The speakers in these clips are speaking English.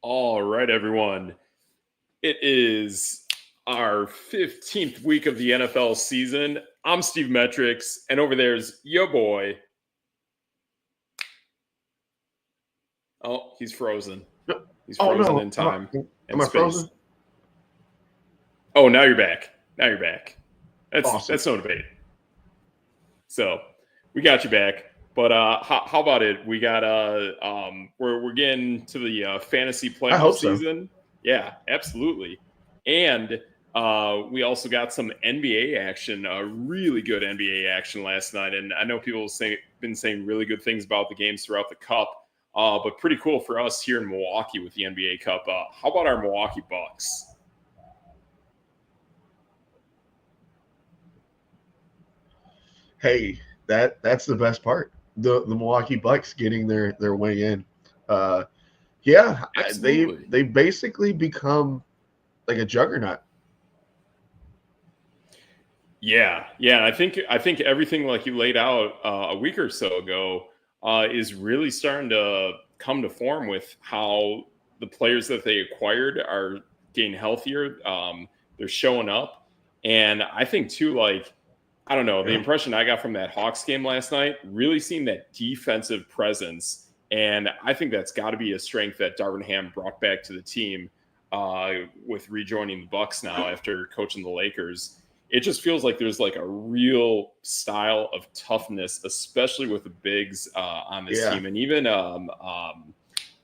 All right, everyone. It is our 15th week of the NFL season. I'm Steve Metrics, and over there's yo boy. Oh, he's frozen. He's Oh frozen no, in time am and I space. frozen? Oh, now you're back. Now you're back. Awesome. That's no debate. So we got you back. But how about it? We got we're getting to the fantasy I playoff hope so. season. Yeah, absolutely. And we also got some NBA action, really good NBA action last night. And I know people been saying really good things about the games throughout the Cup, but pretty cool for us here in Milwaukee with the NBA Cup. How about our Milwaukee Bucks? Hey, that's the best part. The Milwaukee Bucks getting their way in. Uh, yeah, Absolutely. they basically become like a juggernaut. Yeah. And I think everything like you laid out a week or so ago is really starting to come to form with how the players that they acquired are getting healthier. They're showing up, and I think too, like I don't know, the Yeah, impression I got from that Hawks game last night, really seeing that defensive presence, and I think that's got to be a strength that Darvin Ham brought back to the team with rejoining the Bucks now after coaching the Lakers. It just feels like there's like a real style of toughness, especially with the bigs on this yeah, team, and even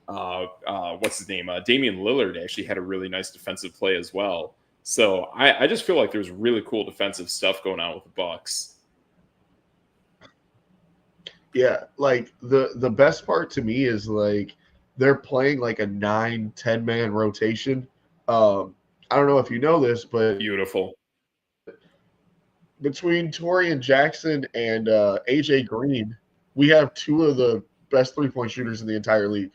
what's his name? Damian Lillard actually had a really nice defensive play as well. So I just feel like there's really cool defensive stuff going on with the Bucks. yeah. Like the best part to me is like they're playing like a 9-10 man rotation. I don't know if you know this, but Beautiful. between Torian Jackson and AJ Green, we have two of the best 3-point shooters in the entire league.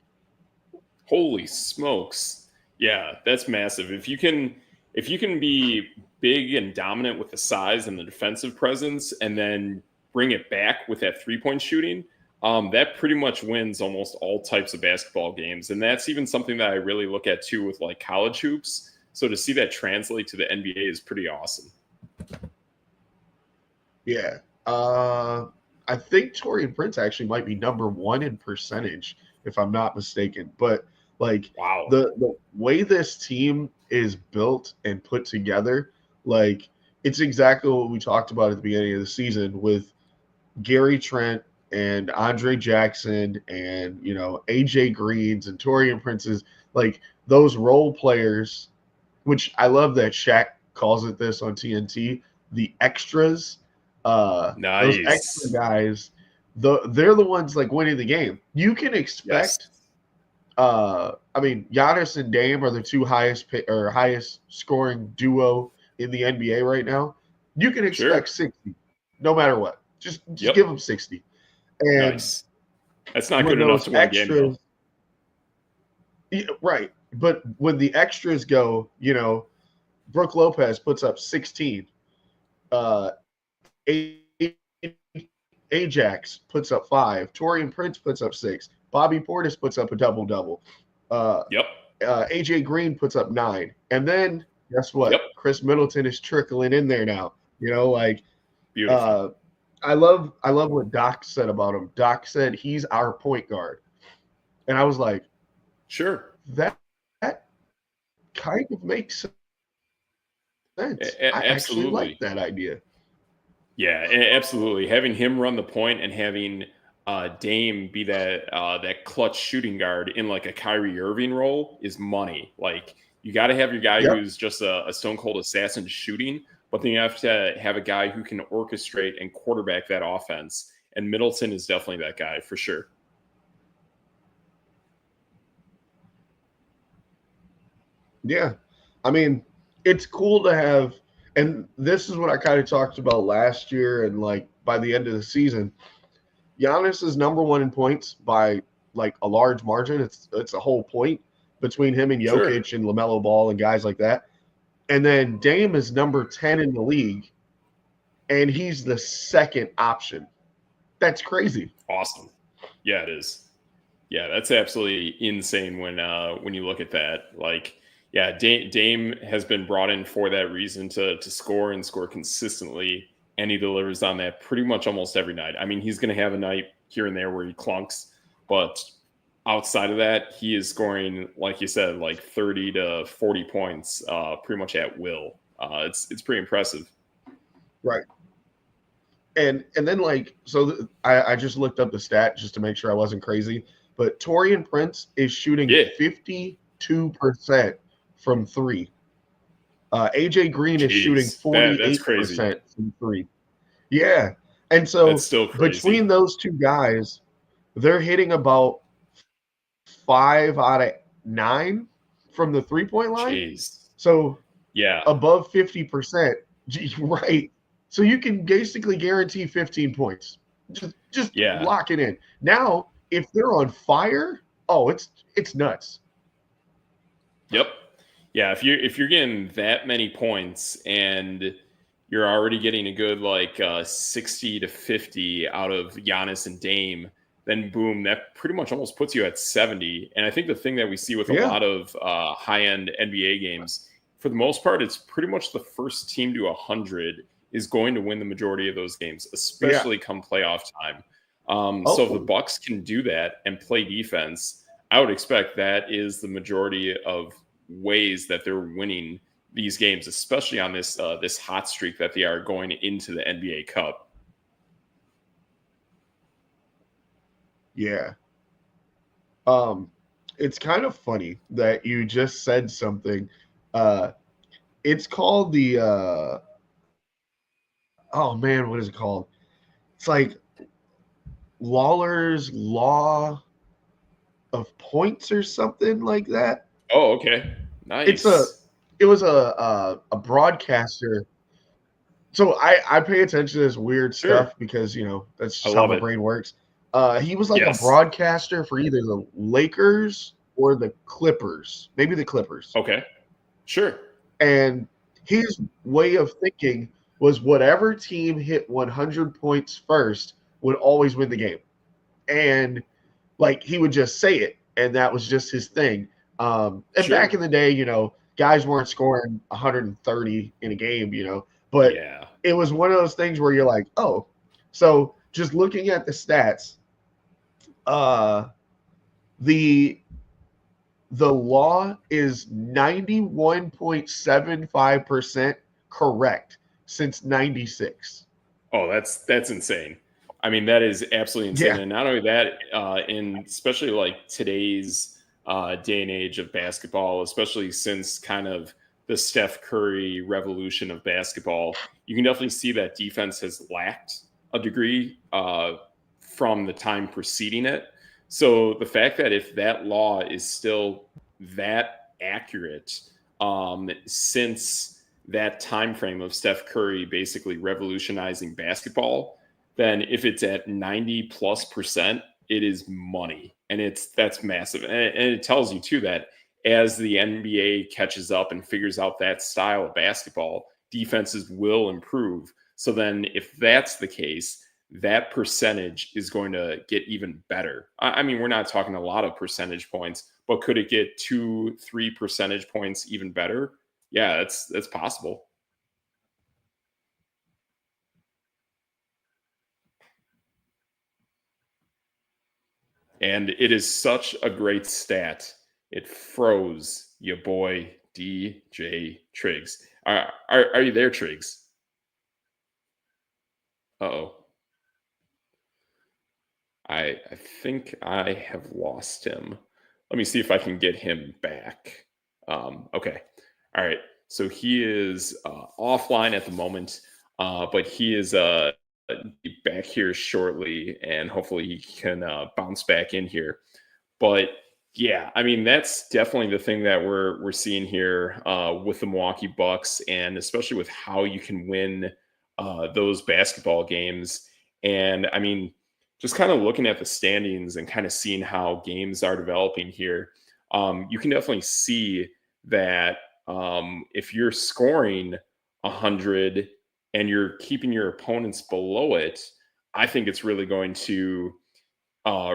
Holy smokes. Yeah, that's massive. If you can be big and dominant with the size and the defensive presence and then bring it back with that three-point shooting, that pretty much wins almost all types of basketball games. And that's even something that I really look at too with like college hoops. So to see that translate to the NBA is pretty awesome. Yeah. I think Torian Prince actually might be number one in percentage, if I'm not mistaken. But like Wow. the way this team is built and put together, like it's exactly what we talked about at the beginning of the season with Gary Trent and Andre Jackson and AJ Greens and Torian Prince's, like those role players, which I love that Shaq calls it this on TNT, the extras. Those extra Nice. guys, they're the ones like winning the game. You can Yes. expect. I mean, Giannis and Dame are the two highest scoring duo in the NBA right now. You can expect Sure. 60, no matter what. Just Yep. give them 60. And Nice. That's not when good enough those to win a game though. extras, yeah, right? But when the extras go, Brooke Lopez puts up 16. Ajax puts up 5. Torian Prince puts up 6. Bobby Portis puts up a double double. Uh, Yep. AJ Green puts up 9. And then guess Yep. what? Chris Middleton is trickling in there now. Like Beautiful. uh, I love what Doc said about him. Doc said he's our point guard, and I was like, Sure. that kind of makes sense. I actually like Absolutely. that idea. Yeah, absolutely. Having him run the point and having Dame be that clutch shooting guard in like a Kyrie Irving role is money. Like you got to have your guy Yep. who's just a stone cold assassin shooting, but then you have to have a guy who can orchestrate and quarterback that offense. And Middleton is definitely that guy for sure. Yeah. I mean, it's cool to have, and this is what I kind of talked about last year, and like by the end of the season, Giannis is number one in points by like a large margin. It's a whole point between him and Sure. Jokic and LaMelo Ball and guys like that. And then Dame is number 10 in the league, and he's the second option. That's crazy. Awesome. Yeah, it is. Yeah, that's absolutely insane when you look at that. Like, yeah, Dame has been brought in for that reason to score and score consistently, and he delivers on that pretty much almost every night. I mean, he's going to have a night here and there where he clunks, but outside of that, he is scoring, like you said, like 30 to 40 points, pretty much at will. It's pretty impressive. Right. And then like I just looked up the stat just to make sure I wasn't crazy, but Torian Prince is shooting Yeah, 52% from three. AJ Green is shooting jeez, that's crazy. 48% from three. Yeah. And That's so still between crazy. those two guys, they're hitting about 5 out of 9 from the 3-point line. Jeez, So yeah, above 50%. Right. So you can basically guarantee 15 points. Just yeah. lock it in. Now, if they're on fire, oh, it's nuts. Yep. Yeah, if you're getting that many points and you're already getting a good like 60 to 50 out of Giannis and Dame, then boom, that pretty much almost puts you at 70. And I think the thing that we see with a Yeah. lot of high-end NBA games, for the most part, it's pretty much the first team to 100 is going to win the majority of those games, Yeah. especially come playoff time. So if the Oh, Bucks can do that and play defense, I would expect that is the majority of ways that they're winning these games, especially on this hot streak that they are going into the NBA Cup. yeah. Um, it's kind of funny that you just said something. Uh, it's called the oh man, what is it called? It's like Lawler's Law of Points or something like that. Oh, okay, It's a nice, it was a broadcaster. So I pay attention to this weird sure, stuff because that's I just how love my it. brain works. He was like a Yes, broadcaster for either the Lakers or the Clippers, maybe the Clippers. okay, sure, And his way of thinking was whatever team hit 100 points first would always win the game. And like he would just say it, and that was just his thing. And back in sure, the day, guys weren't scoring 130 in a game, but yeah. it was one of those things where you're like, oh, so just looking at the stats, uh, the the law is 91.75% correct since 96. Oh, that's insane. I mean, that is absolutely insane. Yeah, And not only that, in especially like today's day and age of basketball, especially since kind of the Steph Curry revolution of basketball, you can definitely see that defense has lacked a degree from the time preceding it. So the fact that if that law is still that accurate since that time frame of Steph Curry basically revolutionizing basketball, then if it's at 90 plus percent, it is money. And that's massive. And it tells you too that as the NBA catches up and figures out that style of basketball, defenses will improve. So then if that's the case, that percentage is going to get even better. I mean, we're not talking a lot of percentage points, but could it get 2, 3 percentage points even better? Yeah, that's possible. And it is such a great stat. It froze your boy DJ Triggs. Are you there, Triggs? Uh-oh. I think I have lost him. Let me see if I can get him back. Okay. All right. So he is offline at the moment, but he is be back here shortly, and hopefully he can bounce back in here. But yeah, I mean that's definitely the thing that we're seeing here with the Milwaukee Bucks, and especially with how you can win those basketball games. And I mean, just kind of looking at the standings and kind of seeing how games are developing here, you can definitely see that if you're scoring 100 and you're keeping your opponents below it, I think it's really going to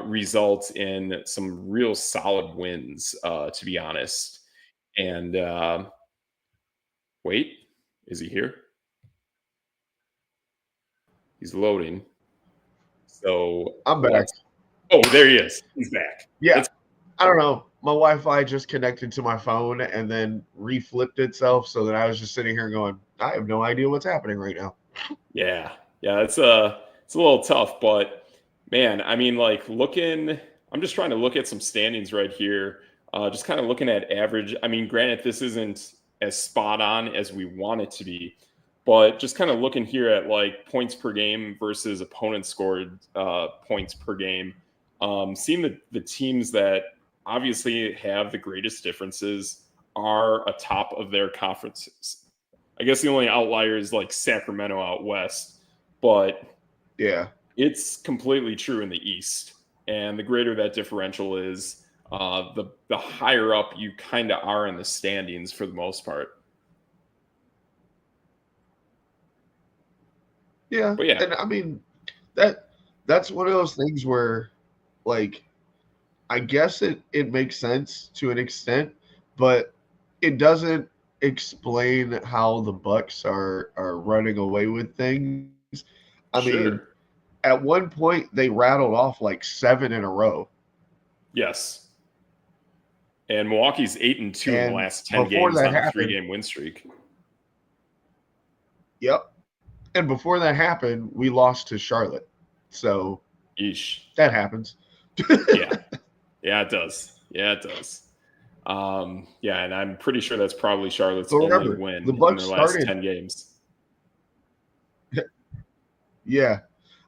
result in some real solid wins, to be honest. And wait, is he here? He's loading. So I'm back. let's. Oh, there he is. He's back. Yeah. Let's. I don't know. My Wi-Fi just connected to my phone and then reflipped itself, so that I was just sitting here going, I have no idea what's happening right now. Yeah, yeah. It's a little tough, but man, I mean, like looking. I'm just trying to look at some standings right here. Just kind of looking at average. I mean, granted, this isn't as spot on as we want it to be, but just kind of looking here at like points per game versus opponent scored points per game. Seeing the teams that obviously have the greatest differences are atop of their conferences. I guess the only outlier is like Sacramento out west, but Yeah. it's completely true in the East. And the greater that differential is, the higher up you kind of are in the standings for the most part. Yeah. But yeah, And I mean that's one of those things where, like, I guess it makes sense to an extent, but it doesn't explain how the Bucks are running away with things. I mean, sure. at one point they rattled off like 7 in a row. Yes. And Milwaukee's 8-2 in the And last 10 before games that on a happened, 3-game win streak. yep. And before that happened, we lost to Charlotte. So Eesh. that happens. Yeah. Yeah, it does. Yeah, it does. Yeah, and I'm pretty sure that's probably Charlotte's But only remember, the win in Bucks their last started. 10 games. Yeah.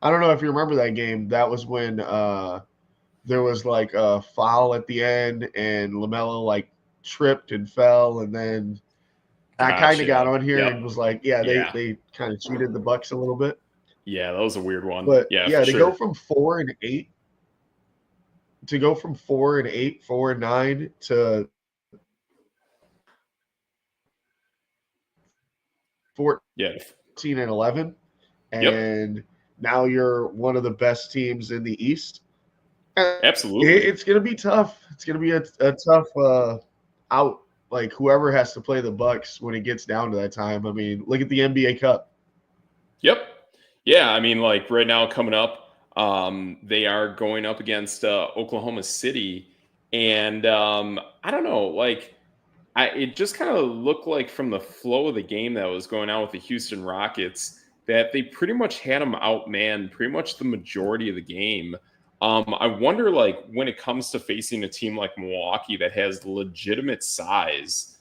I don't know if you remember that game. That was when there was like a foul at the end and LaMelo like tripped and fell, and then I kind of got Gotcha. on here Yep. and was like, yeah, they Yeah. they kind of cheated the Bucks a little bit. Yeah, that was a weird one. But Yeah, for yeah, sure. to go from 4-8, 4-9 to 14 Yeah. and 11, Yep. and now you're one of the best teams in the East. And Absolutely. it's going to be tough. It's going to be a tough out. Like, whoever has to play the Bucks when it gets down to that time. I mean, look at the NBA Cup. Yep. Yeah, I mean, like right now coming up, they are going up against Oklahoma City, and I don't know, like it just kind of looked like from the flow of the game that was going on with the Houston Rockets that they pretty much had them outmanned pretty much the majority of the game. I wonder, like, when it comes to facing a team like Milwaukee that has legitimate size,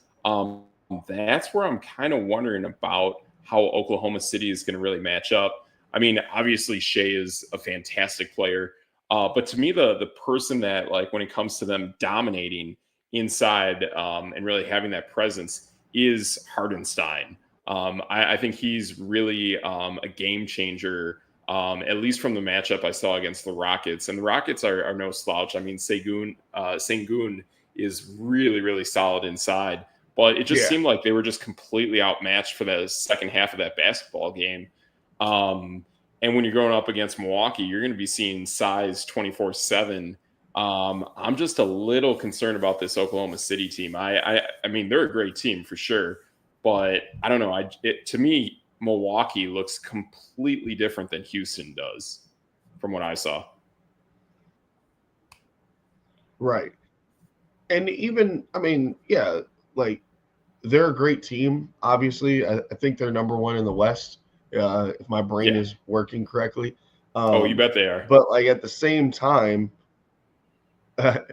that's where I'm kind of wondering about how Oklahoma City is going to really match up. I mean, obviously Shea is a fantastic player, but to me, the person that like when it comes to them dominating inside and really having that presence is Hardenstein. I think he's really a game changer, at least from the matchup I saw against the Rockets. And the Rockets are no slouch. I mean, Sengun is really, really solid inside. But it just Yeah. seemed like they were just completely outmatched for the second half of that basketball game. And when you're going up against Milwaukee, you're going to be seeing size 24/7. I'm just a little concerned about this Oklahoma City team. I mean, they're a great team for sure, but I don't know. To me, Milwaukee looks completely different than Houston does, from what I saw. Right. And even, I mean, yeah, like, they're a great team. Obviously, I think they're number one in the West, if my brain Yeah. is working correctly. Oh, you bet they are. But like at the same time, they're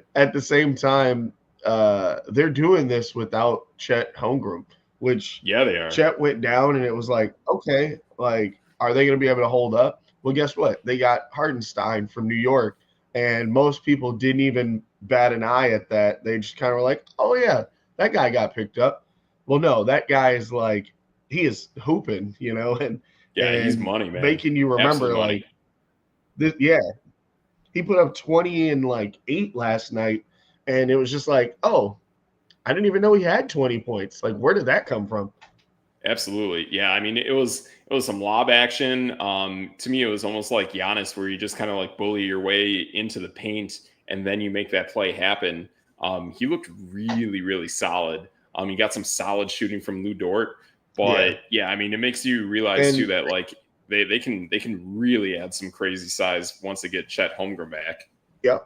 doing this without Chet Holmgren, which Yeah, they are. Chet went down, and it was like, okay, like, are they going to be able to hold up? Well, guess what? They got Hardenstein from New York, and most people didn't even bat an eye at that. They just kind of were like, oh yeah, that guy got picked up. Well, no, that guy is like, he is hooping, Yeah, he's and money, man. making you Absolute remember money. like this. Yeah, he put up 20 and like 8 last night, and it was just like, oh, I didn't even know he had 20 points. Like, where did that come from? Absolutely. Yeah. I mean, it was some lob action. To me, it was almost like Giannis, where you just kind of like bully your way into the paint and then you make that play happen. He looked really, really solid. He got some solid shooting from Lou Dort. Yeah. But yeah, I mean, it makes you realize too And that like they can really add some crazy size once they get Chet Holmgren back. yeah.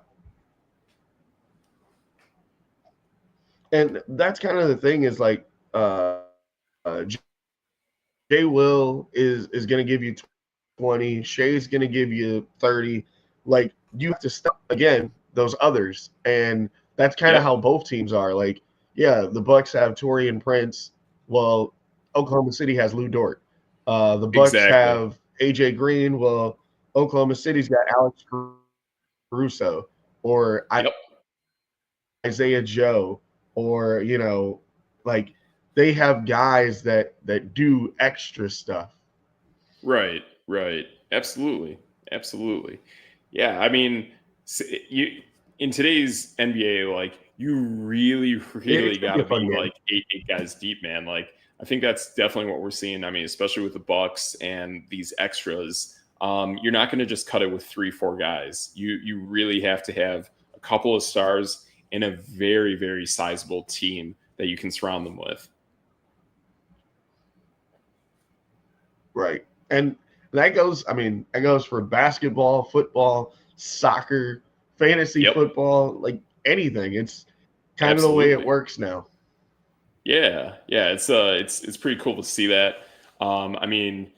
And that's kind of the thing is like Jay Will is going to give you 20. Shea's going to give you 30. Like you have to stop again those others, and that's kind of Yep. how both teams are. Like, yeah, the Bucks have Torian Prince. Well, Oklahoma City has Lou Dort. The Bucks Exactly. have AJ Green. Well, Oklahoma City's got Alex Caruso or Yep. Isaiah Joe, or like they have guys that do extra stuff. Right, right. Absolutely. Absolutely. Yeah, I mean, you in today's NBA, like you really, really It's gonna got be to a fun be game. like eight guys deep, man. Like I think that's definitely what we're seeing. I mean, especially with the Bucks and these extras, you're not going to just cut it with three, four guys. You really have to have a couple of stars and a very, very sizable team that you can surround them with. Right. And that goes, I mean, that goes for basketball, football, soccer, fantasy Yep, football, like anything. It's kind of the way it absolutely. works now. Yeah, yeah, it's pretty cool to see that. I mean,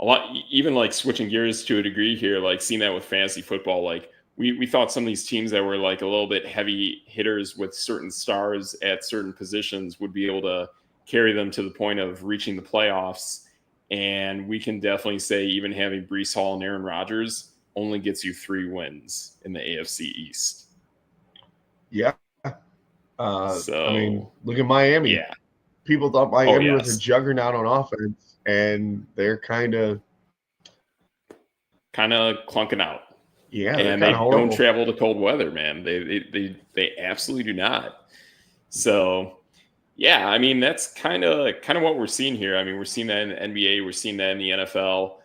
a lot even like switching gears to a degree here, like seeing that with fantasy football, like we thought some of these teams that were like a little bit heavy hitters with certain stars at certain positions would be able to carry them to the point of reaching the playoffs. And we can definitely say even having Brees Hall and Aaron Rodgers only gets you 3 wins in the AFC East. Yeah. I mean, So look at Miami. yeah. People thought Oh Miami was a yes. juggernaut on offense, and they're kind of, Kind of clunking out. yeah, they're And kind of they don't horrible. travel to cold weather, man. They absolutely do not. So yeah, I mean that's kind of what we're seeing here. I mean, we're seeing that in the NBA, we're seeing that in the NFL.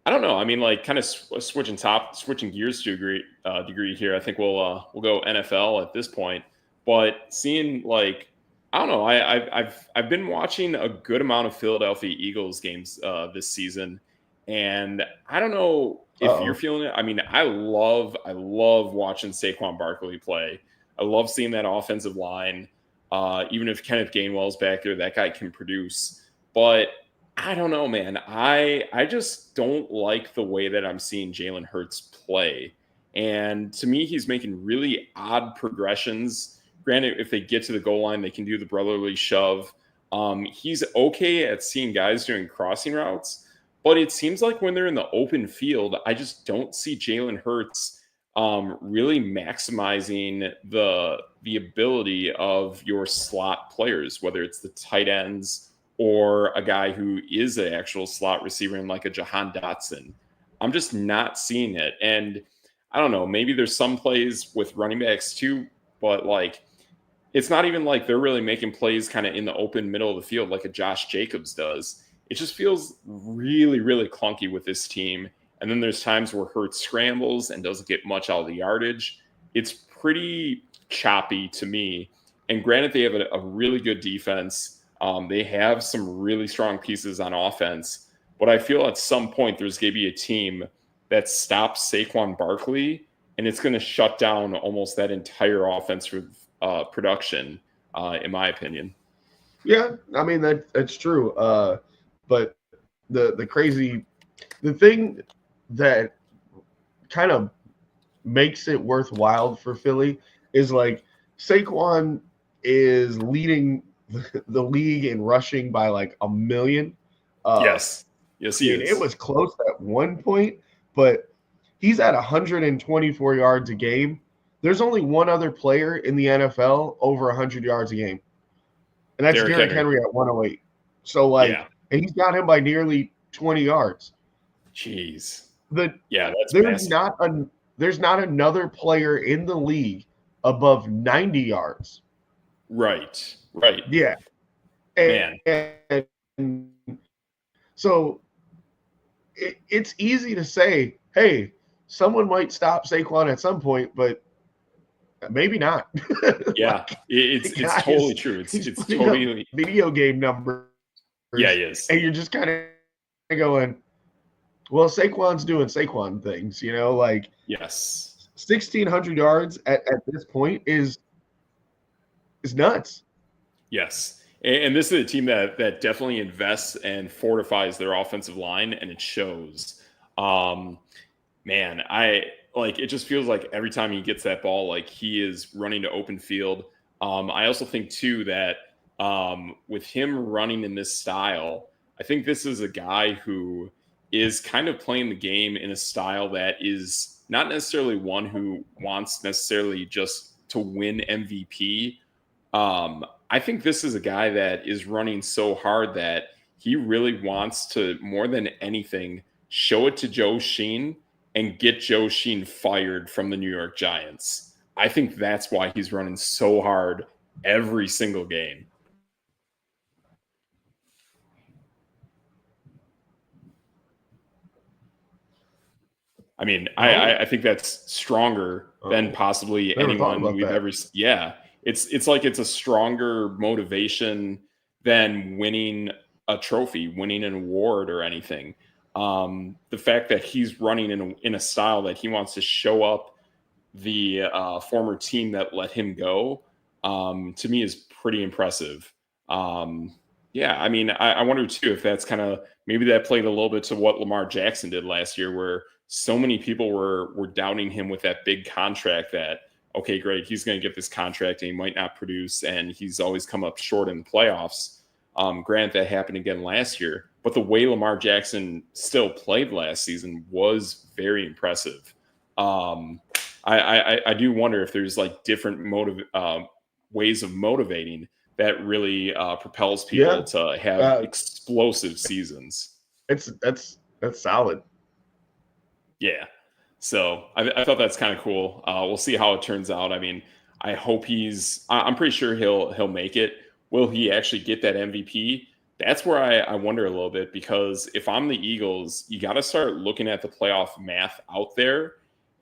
I don't know. I mean, like kind of switching gears to a degree here. I think we'll go NFL at this point. But seeing like I don't know. I've been watching a good amount of Philadelphia Eagles games this season, and I don't know if you're Uh-oh. feeling it. I mean, I love watching Saquon Barkley play. I love seeing that offensive line. Even if Kenneth Gainwell's back there, that guy can produce. But I don't know, man. I just don't like the way that I'm seeing Jalen Hurts play. And to me, he's making really odd progressions. Granted, if they get to the goal line, they can do the brotherly shove. He's okay at seeing guys doing crossing routes, but it seems like when they're in the open field, I just don't see Jalen Hurts really maximizing the ability of your slot players, whether it's the tight ends or a guy who is an actual slot receiver in like a Jahan Dotson. I'm just not seeing it. And I don't know, maybe there's some plays with running backs too, but like it's not even like they're really making plays kind of in the open middle of the field like a Josh Jacobs does. It just feels really, really clunky with this team. And then there's times where Hurts scrambles and doesn't get much out of the yardage. It's pretty choppy to me. And granted, they have a really good defense. They have some really strong pieces on offense. But I feel at some point there's going to be a team that stops Saquon Barkley and it's going to shut down almost that entire offensive production, in my opinion. Yeah, I mean that's true. But the crazy the thing that kind of makes it worthwhile for Philly is like Saquon is leading the league in rushing by like a million. I Yes. Yes, he mean, it is. was close at one point, but he's at 124 yards a game. There's only one other player in the NFL over 100 yards a game, and that's Derrick Derrick Henry. Henry at 108. So like, Yeah. and he's got him by nearly 20 yards. Jeez. The Yeah, that's there's massive. not a there's not another player in the league above 90 yards. Right. Right. Yeah, Man, And so it's easy to say, hey, someone might stop Saquon at some point, but maybe not. yeah, Like, it's totally guys, true. he's It's putting up totally, video game numbers, yeah, he is. and you're just kind of going, well, Saquon's doing Saquon things, like Yes. 1,600 yards at this point is nuts. Yes. And this is a team that definitely invests and fortifies their offensive line, and it shows. Um, Man, I like it just feels like every time he gets that ball, like he is running to open field. I also think too that with him running in this style, I think this is a guy who is kind of playing the game in a style that is not necessarily one who wants necessarily just to win MVP. I think this is a guy that is running so hard that he really wants to, more than anything, show it to Joe Sheen and get Joe Sheen fired from the New York Giants. I think that's why he's running so hard every single game. I mean, Oh, I think that's stronger than oh, possibly never thought anyone about we've that. ever. Yeah, it's like it's a stronger motivation than winning a trophy, winning an award, or anything. The fact that he's running in a style that he wants to show up the former team that let him go, to me is pretty impressive. Um, yeah, I mean, I wonder too if that's kind of maybe that played a little bit to what Lamar Jackson did last year, where so many people were doubting him with that big contract. That okay, great, he's going to get this contract and he might not produce, and he's always come up short in the playoffs. Grant, that happened again last year, but the way Lamar Jackson still played last season was very impressive. Um, I do wonder if there's like different ways of motivating that really propels people Yeah, to have uh, explosive seasons. that's solid. Yeah. So I thought that's kind of cool. We'll see how it turns out. I mean, I hope I'm pretty sure he'll make it. Will he actually get that MVP? That's where I wonder a little bit, because if I'm the Eagles, you got to start looking at the playoff math out there.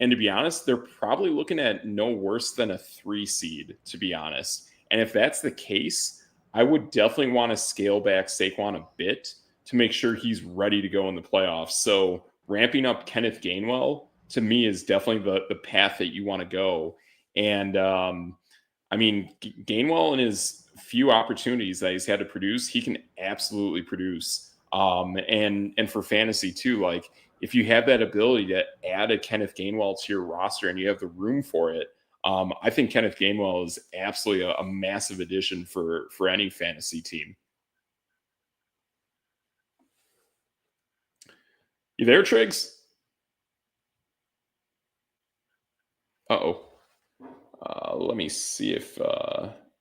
And to be honest, they're probably looking at no worse than a 3 seed, to be honest. And if that's the case, I would definitely want to scale back Saquon a bit to make sure he's ready to go in the playoffs. So ramping up Kenneth Gainwell to me is definitely the path that you want to go. And I mean, Gainwell in his few opportunities that he's had to produce, he can absolutely produce. And for fantasy too, like if you have that ability to add a Kenneth Gainwell to your roster and you have the room for it, I think Kenneth Gainwell is absolutely a massive addition for any fantasy team. You there, Triggs? Uh-oh. Let me see if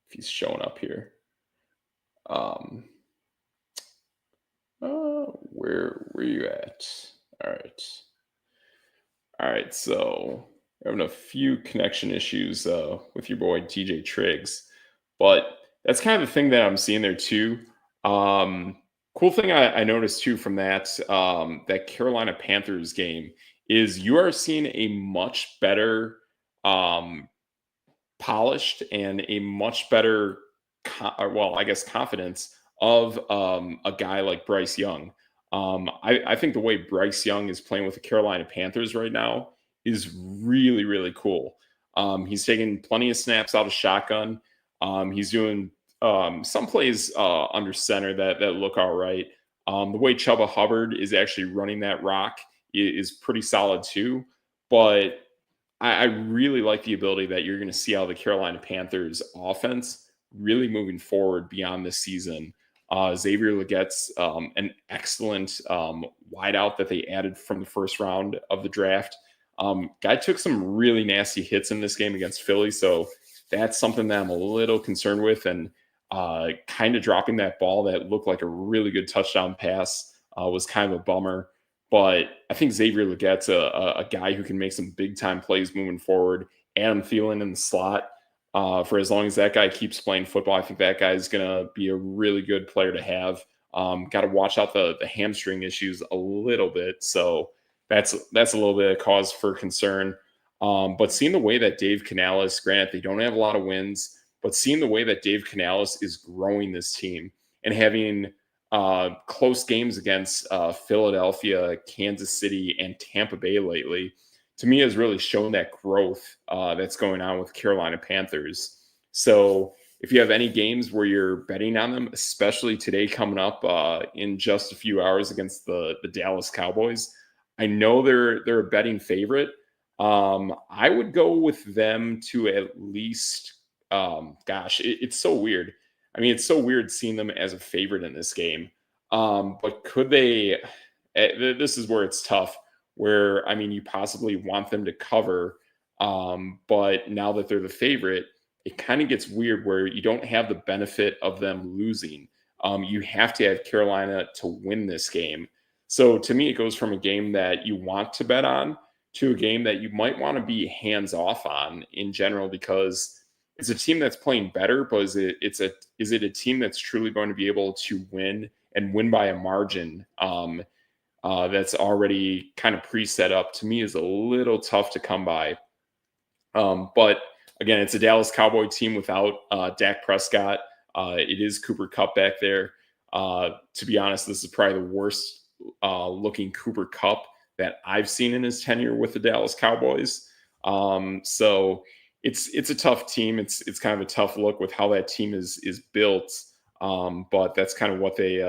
he's showing up here. Um, where you at? All right, all right. So we're having a few connection issues with your boy TJ Triggs, but that's kind of the thing that I'm seeing there too. Um, cool thing I noticed too from that Carolina Panthers game is you are seeing a much better um, polished and a much better, well, I guess, confidence of a guy like Bryce Young. I think the way Bryce Young is playing with the Carolina Panthers right now is really, really cool. He's taking plenty of snaps out of shotgun. He's doing some plays under center that look all right. The way Chuba Hubbard is actually running that rock is pretty solid too. But I really like the ability that you're going to see out of the Carolina Panthers offense really moving forward beyond this season. Xavier Legette's an excellent wideout that they added from the first round of the draft. Guy took some really nasty hits in this game against Philly, so that's something that I'm a little concerned with. And kind of dropping that ball that looked like a really good touchdown pass was kind of a bummer. But I think Xavier Legette's a guy who can make some big time plays moving forward. Adam Thielen in the slot. for as long as that guy keeps playing football. I think that guy is going to be a really good player to have. Got to watch out the hamstring issues a little bit, so that's a little bit of cause for concern. But seeing the way that Dave Canales, granted they don't have a lot of wins, but seeing the way that Dave Canales is growing this team and having close games against Philadelphia, Kansas City, and Tampa Bay lately, to me has really shown that growth that's going on with Carolina Panthers. So if you have any games where you're betting on them, especially today coming up in just a few hours against the Dallas Cowboys, I know they're a betting favorite. I would go with them to at least. It's so weird. I mean, it's so weird seeing them as a favorite in this game. But could they? This is where it's tough. Where I mean, you possibly want them to cover, but now that they're the favorite, it kind of gets weird where you don't have the benefit of them losing. You have to have Carolina to win this game. So to me, it goes from a game that you want to bet on to a game that you might want to be hands off on in general because it's a team that's playing better, but is it a team that's truly going to be able to win and win by a margin that's already kind of pre-set up? To me, is a little tough to come by. But again, it's a Dallas Cowboy team without Dak Prescott. It is Cooper Kupp back there. To be honest, this is probably the worst looking Cooper Kupp that I've seen in his tenure with the Dallas Cowboys. So it's a tough team. It's kind of a tough look with how that team is built. But that's kind of what they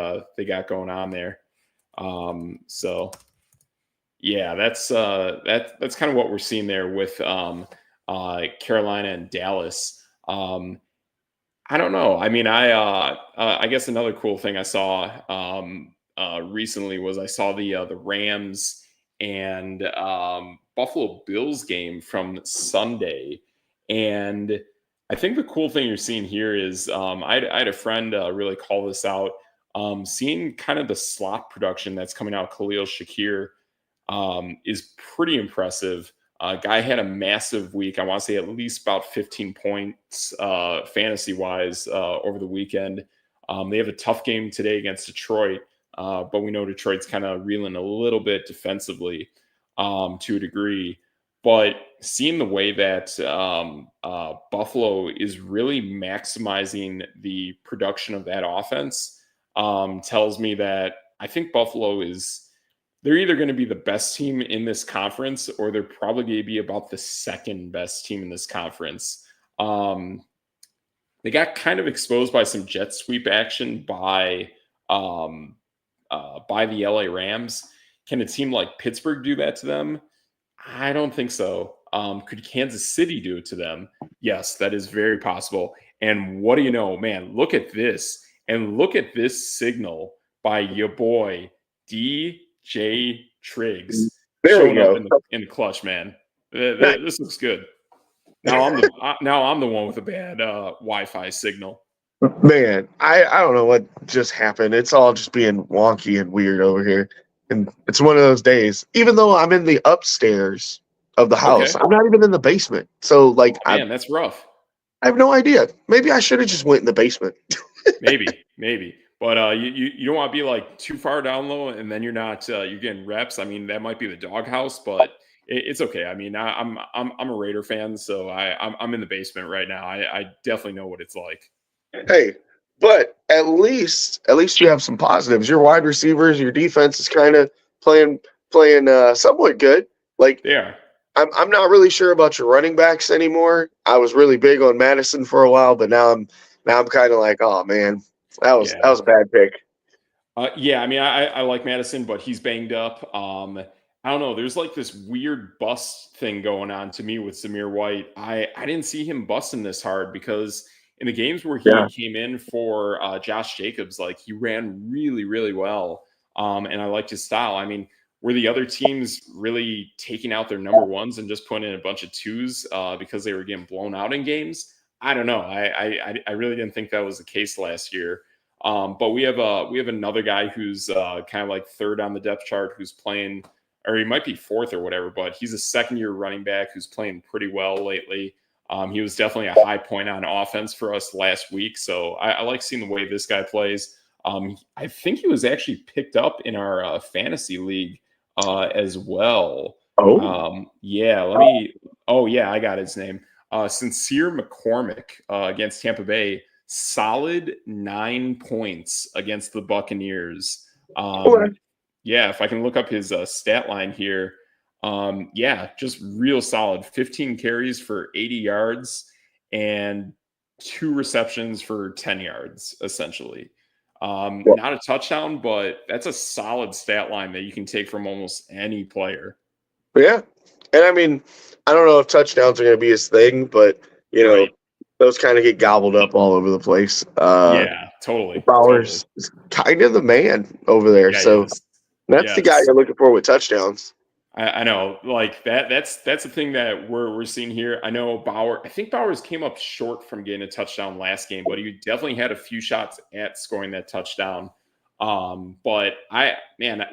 got going on there. So yeah, that's kind of what we're seeing there with Carolina and Dallas. I don't know. I mean, I guess another cool thing I saw recently was I saw the Rams and Buffalo Bills game from Sunday, and I think the cool thing you're seeing here is I had a friend really call this out. Seeing kind of the slot production that's coming out, Khalil Shakir is pretty impressive. Guy had a massive week. I want to say at least about 15 points fantasy wise over the weekend. They have a tough game today against Detroit, but we know Detroit's kind of reeling a little bit defensively to a degree. But seeing the way that Buffalo is really maximizing the production of that offense tells me that I think Buffalo they're either going to be the best team in this conference or they're probably going to be about the second best team in this conference. They got kind of exposed by some jet sweep action by the LA Rams. Can a team like Pittsburgh do that to them? I don't think so. Could Kansas City do it to them? Yes, that is very possible. And what do you know, man? Look at this. And look at this signal by your boy, DJ Triggs, There we showing up go. in the clutch, man. Nice. This looks good. Now I'm the one with a bad Wi-Fi signal. Man, I don't know what just happened. It's all just being wonky and weird over here. And it's one of those days. Even though I'm in the upstairs of the house, Okay. I'm not even in the basement. So like Oh, man, that's rough. I have no idea. Maybe I should have just went in the basement. Maybe. But you don't want to be like too far down low, and then you're getting reps. I mean, that might be the doghouse, but it's okay. I mean, I'm a Raider fan, so I'm in the basement right now. I definitely know what it's like. Hey, but at least you have some positives. Your wide receivers, your defense is kind of playing somewhat good. Like They are. I'm not really sure about your running backs anymore. I was really big on Madison for a while, but now I'm kind of like, oh man, that was Yeah. a bad pick. Yeah, I mean, I like Madison, but he's banged up. I don't know. There's like this weird bust thing going on to me with Zamir White. I didn't see him busting this hard because in the games where he Yeah. came in for Josh Jacobs, like he ran really, really well. And I liked his style. I mean, were the other teams really taking out their number ones and just putting in a bunch of twos because they were getting blown out in games? I don't know. I really didn't think that was the case last year. But we have another guy who's kind of like third on the depth chart who's playing, or he might be fourth or whatever, but he's a second year running back who's playing pretty well lately. He was definitely a high point on offense for us last week. So I like seeing the way this guy plays. I think he was actually picked up in our fantasy league as well. Yeah, let me. Oh, yeah, I got his name. Sincere McCormick against Tampa Bay. Solid 9 points against the Buccaneers. Yeah, if I can look up his stat line here. Yeah, just real solid. 15 carries for 80 yards and 2 receptions for 10 yards, essentially. Not a touchdown, but that's a solid stat line that you can take from almost any player. Yeah. And I mean, I don't know if touchdowns are going to be his thing, but, Right. those kind of get gobbled up all over the place. Yeah, totally. Bowers is kind of the man over there. Yeah, he So is. that's the guy Yes. you're looking for with touchdowns. I know, like that's the thing that we're seeing here. I know I think Bowers came up short from getting a touchdown last game, but he definitely had a few shots at scoring that touchdown. But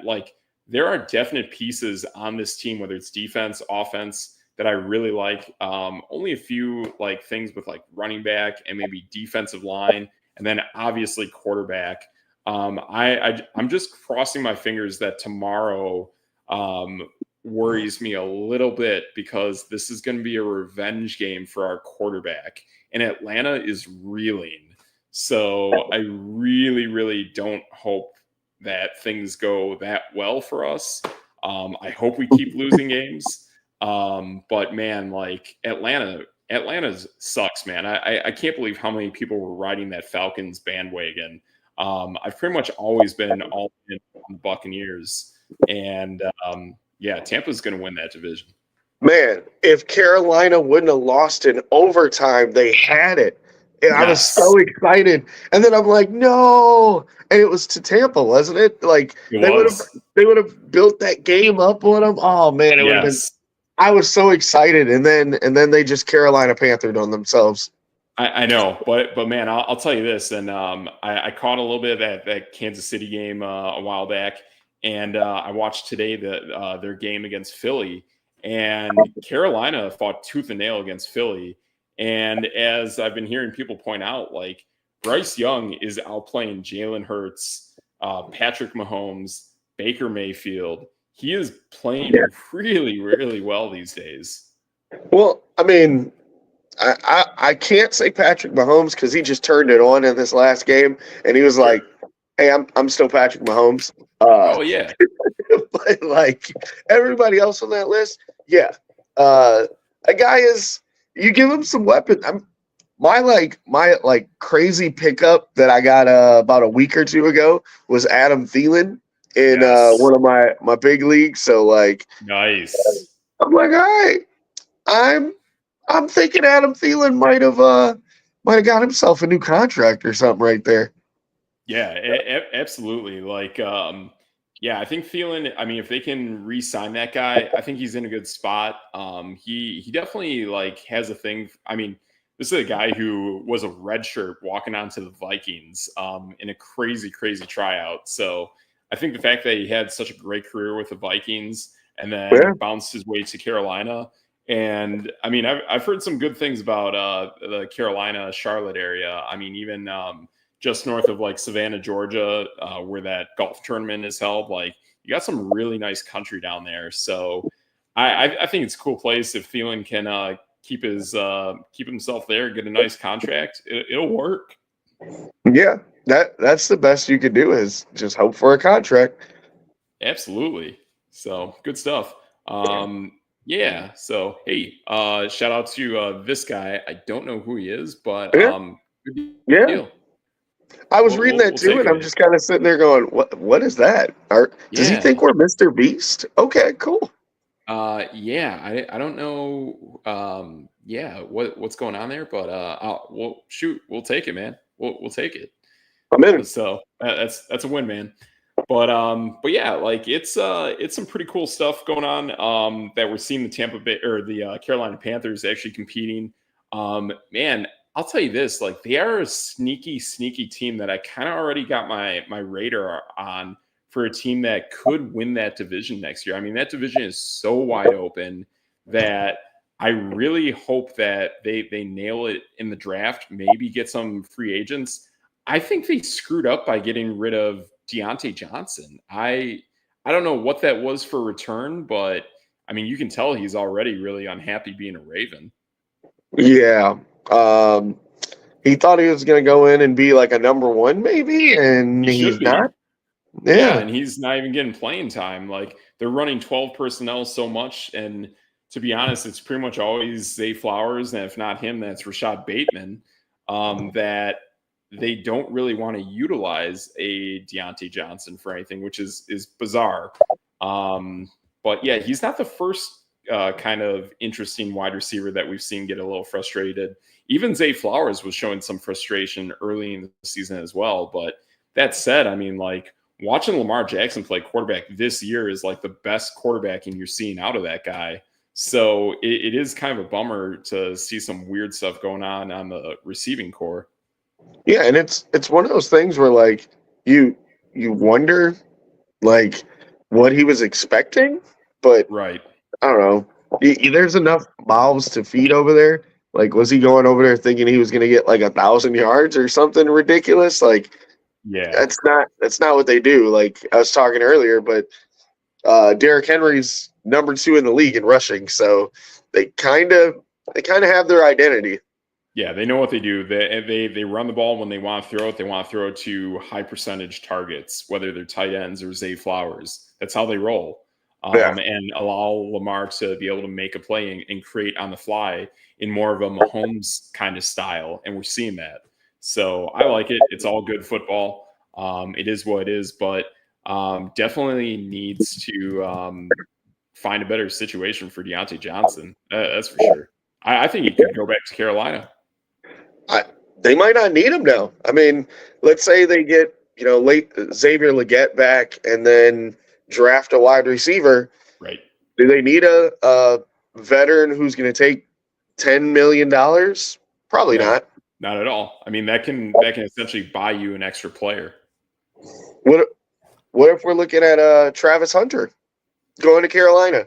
like there are definite pieces on this team, whether it's defense, offense, that I really like. Only a few like things with like running back and maybe defensive line, and then obviously quarterback. I'm just crossing my fingers that tomorrow worries me a little bit because this is going to be a revenge game for our quarterback, and Atlanta is reeling. So I really, really don't hope that things go that well for us. I hope we keep losing games. But man, like Atlanta sucks, man. I can't believe how many people were riding that Falcons bandwagon. I've pretty much always been all in on the Buccaneers, and yeah, Tampa's going to win that division. Man, if Carolina wouldn't have lost in overtime, they had it. And I was Yes, so excited. And then I'm like, no. And it was to Tampa, wasn't it? Like it they was. would have built that game up on them. Oh man, it would have been. Yes. I was so excited. And then they just Carolina Panthered on themselves. I know, but man, I'll tell you this, and I caught a little bit of that Kansas City game a while back, and I watched today their game against Philly, and Carolina fought tooth and nail against Philly, and as I've been hearing people point out, like Bryce Young is outplaying Jalen Hurts, Patrick Mahomes, Baker Mayfield. He is playing really, really well these days. Well, I mean, I can't say Patrick Mahomes because he just turned it on in this last game, and he was like, "Hey, I'm still Patrick Mahomes." Oh yeah, But like everybody else on that list, yeah, a guy is. You give him some weapons. My crazy pickup that I got about a week or two ago was Adam Thielen in yes, one of my big leagues. So like, nice. I'm like, all right, I'm thinking Adam Thielen might have got himself a new contract or something right there. Yeah, absolutely. Like, yeah, I think Thielen. I mean, if they can re-sign that guy, I think he's in a good spot. He definitely like has a thing. I mean, this is a guy who was a red shirt walking onto the Vikings in a crazy, crazy tryout. So I think the fact that he had such a great career with the Vikings and then Yeah. bounced his way to Carolina. And I mean, I've heard some good things about the Carolina Charlotte area. I mean, even just north of like Savannah, Georgia, where that golf tournament is held. Like you got some really nice country down there. So I think it's a cool place if Thielen can keep himself there, get a nice contract. It'll work. Yeah, that's the best you could do is just hope for a contract. Absolutely. So good stuff. Yeah. So hey, shout out to this guy. I don't know who he is, but Yeah, good yeah. deal. I was reading that We'll too, take and him, I'm man. just kind of sitting there going, "What is that? Does he think Yeah. we're Mr. Beast?" Okay, cool. Yeah, I don't know. Yeah, what's going on there, but well, shoot, we'll take it, man. We'll take it. I'm in. So that's a win, man. But yeah, like it's some pretty cool stuff going on. That we're seeing the Tampa Bay or the Carolina Panthers actually competing. Man, I'll tell you this, like they are a sneaky, sneaky team that I kind of already got my radar on for a team that could win that division next year. I mean, that division is so wide open that I really hope that they nail it in the draft, maybe get some free agents. I think they screwed up by getting rid of Deontay Johnson. I don't know what that was for return, but I mean, you can tell he's already really unhappy being a Raven. Yeah. Um, he thought he was going to go in and be like a number one, maybe, and He should he's be. not. Yeah, Yeah. and he's not even getting playing time. Like they're running 12 personnel so much, and to be honest, it's pretty much always Zay Flowers, and if not him, that's Rashad Bateman. That they don't really want to utilize a Deontay Johnson for anything, which is bizarre. But yeah, he's not the first kind of interesting wide receiver that we've seen get a little frustrated. Even Zay Flowers was showing some frustration early in the season as well. But that said, I mean, like watching Lamar Jackson play quarterback this year is like the best quarterbacking you're seeing out of that guy. So it is kind of a bummer to see some weird stuff going on the receiving core. Yeah, and it's one of those things where like you wonder like what he was expecting, but Right. I don't know. There's enough mouths to feed over there. Like, was he going over there thinking he was going to get like 1,000 yards or something ridiculous? Like, Yeah. that's not what they do. Like I was talking earlier, but Derrick Henry's number 2 in the league in rushing, so they kind of have their identity. Yeah, they know what they do. They run the ball when they want to throw it. They want to throw it to high percentage targets, whether they're tight ends or Zay Flowers. That's how they roll. Yeah, And allow Lamar to be able to make a play and create on the fly in more of a Mahomes kind of style. And we're seeing that. So I like it. It's all good football. It is what it is, but definitely needs to find a better situation for Deontay Johnson. That's for sure. I think he could go back to Carolina. they might not need him now. I mean, let's say they get late Xavier Legette back and then draft a wide receiver. Right. Do they need a veteran who's going to take $10 million? Probably No, not. not at all. I mean, that can essentially buy you an extra player. What what if we're looking at Travis Hunter going to Carolina?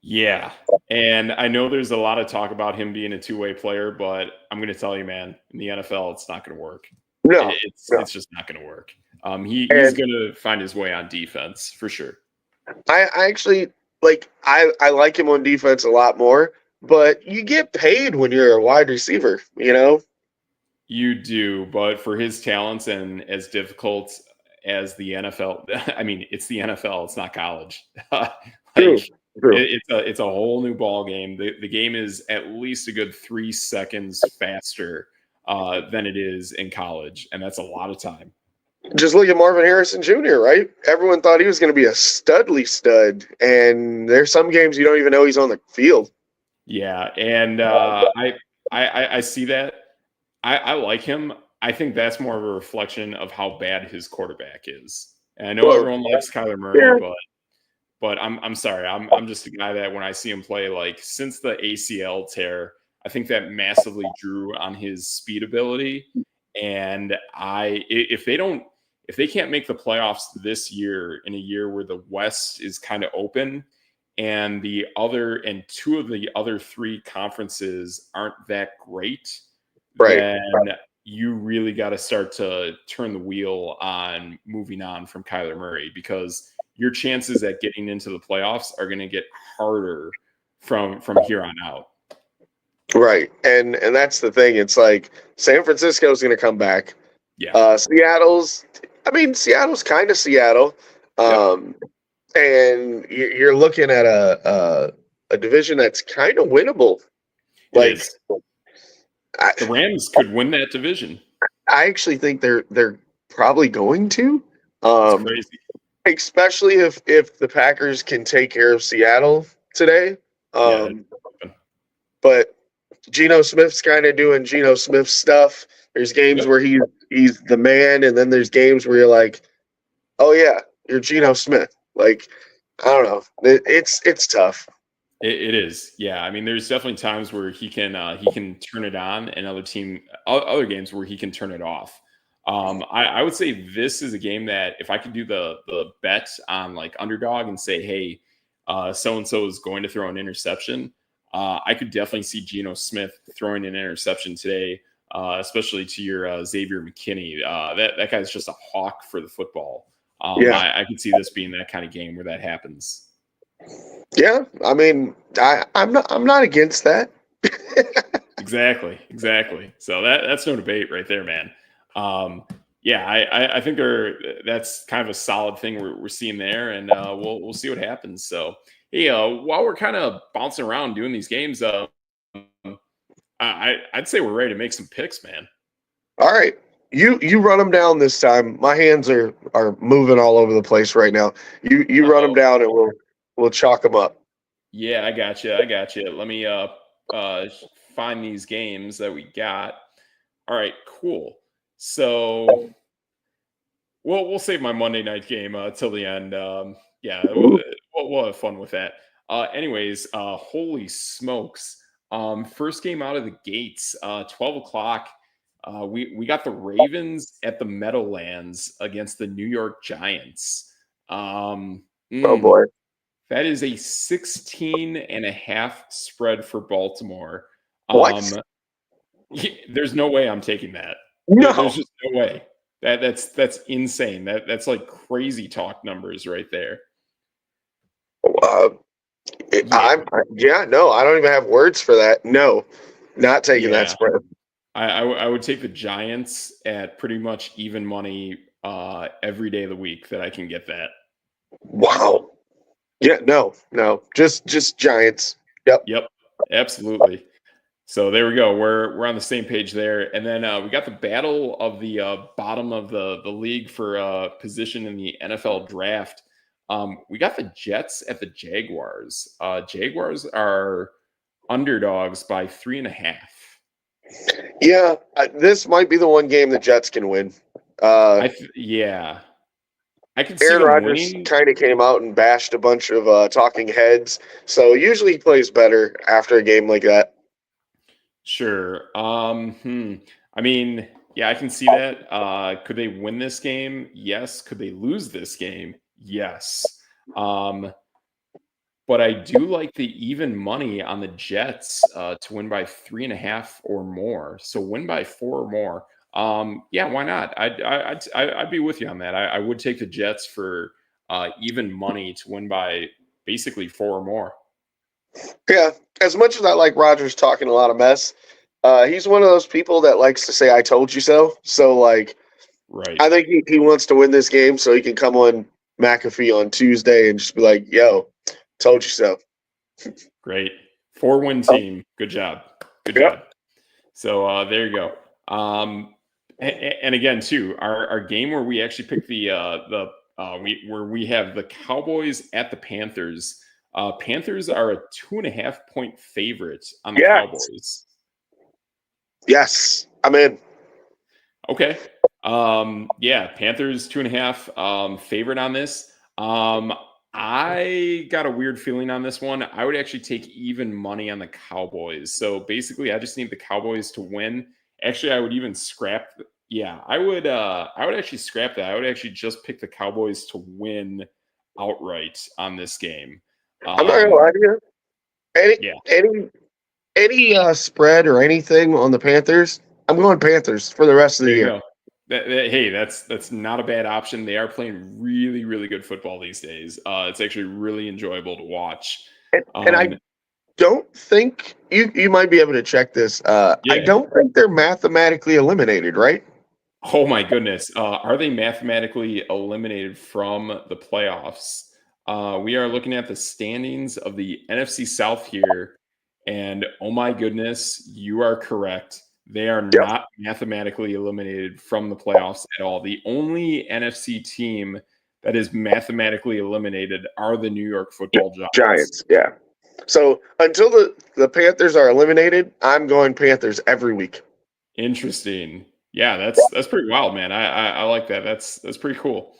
Yeah. And I know there's a lot of talk about him being a two-way player, but I'm going to tell you, man, in the NFL, it's not going to work. No, no. It's just not going to work. He's And going to find his way on defense for sure. I actually I like him on defense a lot more, but you get paid when you're a wide receiver, you know? You do, but for his talents and as difficult as the NFL, I mean, it's the NFL, it's not college. True. Like True. it's a whole new ball game. The game is at least a good 3 seconds faster than it is in college, and that's a lot of time. Just look at Marvin Harrison Jr., right? Everyone thought he was going to be a studly stud, and there's some games you don't even know he's on the field. Yeah, and I see that. I like him. I think that's more of a reflection of how bad his quarterback is. And I know Well, everyone likes Kyler Murray, yeah. but I'm sorry. I'm just a guy that when I see him play, like since the ACL tear, I think that massively drew on his speed ability. And if they can't make the playoffs this year in a year where the West is kind of open and two of the other three conferences aren't that great, Right. then you really got to start to turn the wheel on moving on from Kyler Murray because your chances at getting into the playoffs are going to get harder from here on out. Right. And that's the thing. It's like San Francisco's going to come back. Yeah. Seattle's kind of Seattle. Yep. And you're looking at a division that's kind of winnable. It Like is. The Rams could win that division. I actually think they're probably going to. It's crazy. Especially if the Packers can take care of Seattle today. Yeah. But Geno Smith's kind of doing Geno Smith stuff. There's games Yep. where he's the man, and then there's games where you're like, oh yeah, you're Geno Smith. Like, I don't know. It's tough. It is. Yeah. I mean, there's definitely times where he can turn it on and other games where he can turn it off. I would say this is a game that if I could do the bet on like underdog and say, hey, so-and-so is going to throw an interception, I could definitely see Geno Smith throwing an interception today, especially to your Xavier McKinney. That guy's just a hawk for the football. I could see this being that kind of game where that happens. Yeah, I mean, I'm not against that. Exactly. So that's no debate right there, man. I think that's kind of a solid thing we're seeing there, and we'll see what happens. So, hey, while we're kind of bouncing around doing these games, I'd say we're ready to make some picks, man. All right. You run them down this time. My hands are moving all over the place right now. You run them down and we'll chalk them up. Yeah, I got you. Let me find these games that we got. All right, cool. So we'll save my Monday night game till the end. We'll have fun with that. Anyways, holy smokes. First game out of the gates, 12 o'clock. We got the Ravens at the Meadowlands against the New York Giants. Oh boy. That is a 16.5 spread for Baltimore. What? There's no way I'm taking that. No. There's just no way. That's insane. That's like crazy talk numbers right there. No, I don't even have words for that. No, not taking that spread. I would take the Giants at pretty much even money every day of the week that I can get that. Wow. Yeah, no. Just Giants. Yep, absolutely. So there we go. We're on the same page there. And then we got the battle of the bottom of the league for position in the NFL draft. We got the Jets at the Jaguars. Jaguars are underdogs by 3.5. Yeah, this might be the one game the Jets can win. I can see Aaron Rodgers kind of came out and bashed a bunch of talking heads. So usually he plays better after a game like that. Sure. I mean, yeah, I can see that. Could they win this game? Yes. Could they lose this game? Yes. But I do like the even money on the Jets to win by 3.5 or more. So win by 4 or more. Why not? I'd be with you on that. I would take the Jets for even money to win by basically 4 or more. Yeah, as much as I like Rodgers talking a lot of mess, he's one of those people that likes to say "I told you so." So, like, right? I think he wants to win this game so he can come on McAfee on Tuesday and just be like, "Yo, told you so." Great 4-win team. Good job. So there you go. And again, too, our game where we actually pick where we have the Cowboys at the Panthers. Panthers are a 2.5 point favorite on the Cowboys. Yes, I'm in. Okay. Panthers 2.5 favorite on this. I got a weird feeling on this one. I would actually take even money on the Cowboys. So basically, I just need the Cowboys to win. Actually, I would even scrap. I would actually scrap that. I would actually just pick the Cowboys to win outright on this game. I'm not gonna lie to you. Any spread or anything on the Panthers, I'm going Panthers for the rest of the year. Hey, that's not a bad option. They are playing really, really good football these days. It's actually really enjoyable to watch. And I don't think you might be able to check this. I don't think they're mathematically eliminated, right? Oh my goodness. Are they mathematically eliminated from the playoffs? We are looking at the standings of the NFC South here. And oh my goodness, you are correct. They are not mathematically eliminated from the playoffs at all. The only NFC team that is mathematically eliminated are the New York Football Giants. Yeah. So until the Panthers are eliminated, I'm going Panthers every week. Interesting. Yeah, that's pretty wild, man. I like that. That's pretty cool.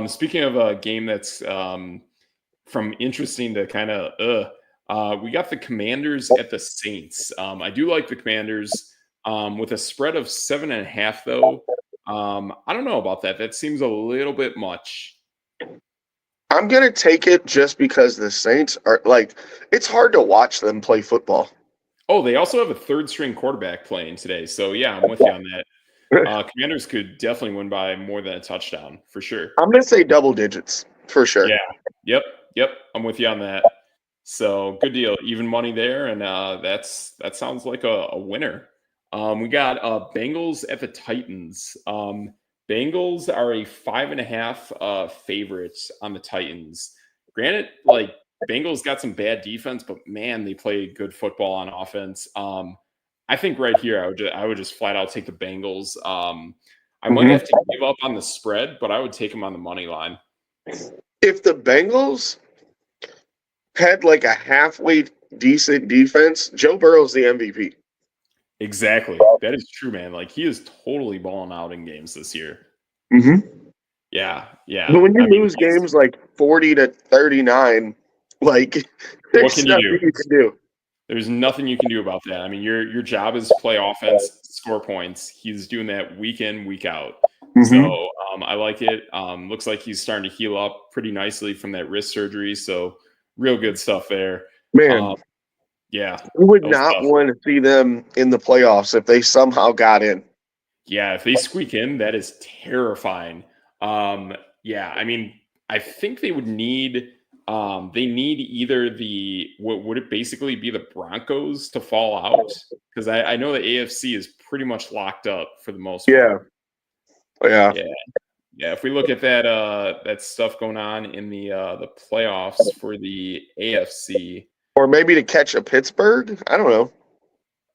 Speaking of a game that's from interesting to kind of we got the Commanders at the Saints. I do like the Commanders with a spread of 7.5, though. I don't know about that. That seems a little bit much. I'm gonna take it just because the Saints are like it's hard to watch them play football. Oh, they also have a third string quarterback playing today. So yeah, I'm with you on that. Commanders could definitely win by more than a touchdown for sure. I'm gonna say double digits for sure. Yeah. Yep. Yep. I'm with you on that. So good deal. Even money there, and that sounds like a winner. We got Bengals at the Titans. Bengals are a 5.5 favorites on the Titans. Granted, like Bengals got some bad defense, but man, they play good football on offense. I think right here, I would just flat out take the Bengals. I might have to give up on the spread, but I would take them on the money line. If the Bengals had like a halfway decent defense, Joe Burrow's the MVP. Exactly. That is true, man. Like he is totally balling out in games this year. Mm-hmm. Yeah, yeah. But when you I mean, lose games like 40-39, like what there's can you nothing do? you can do. There's nothing you can do about that. I mean, your job is to play offense, score points. He's doing that week in, week out. So I like it. Looks like he's starting to heal up pretty nicely from that wrist surgery. So real good stuff there. Man, Um, yeah, you would that was not tough. want to see them in the playoffs if they somehow got in. Yeah, if they squeak in, that is terrifying. Yeah, I mean, I think they would need they need either the what would it basically be the Broncos to fall out? Because I know the AFC is pretty much locked up for the most Yeah, part. yeah. Yeah. Yeah. If we look at that stuff going on in the playoffs for the AFC, Or maybe to catch a Pittsburgh. I don't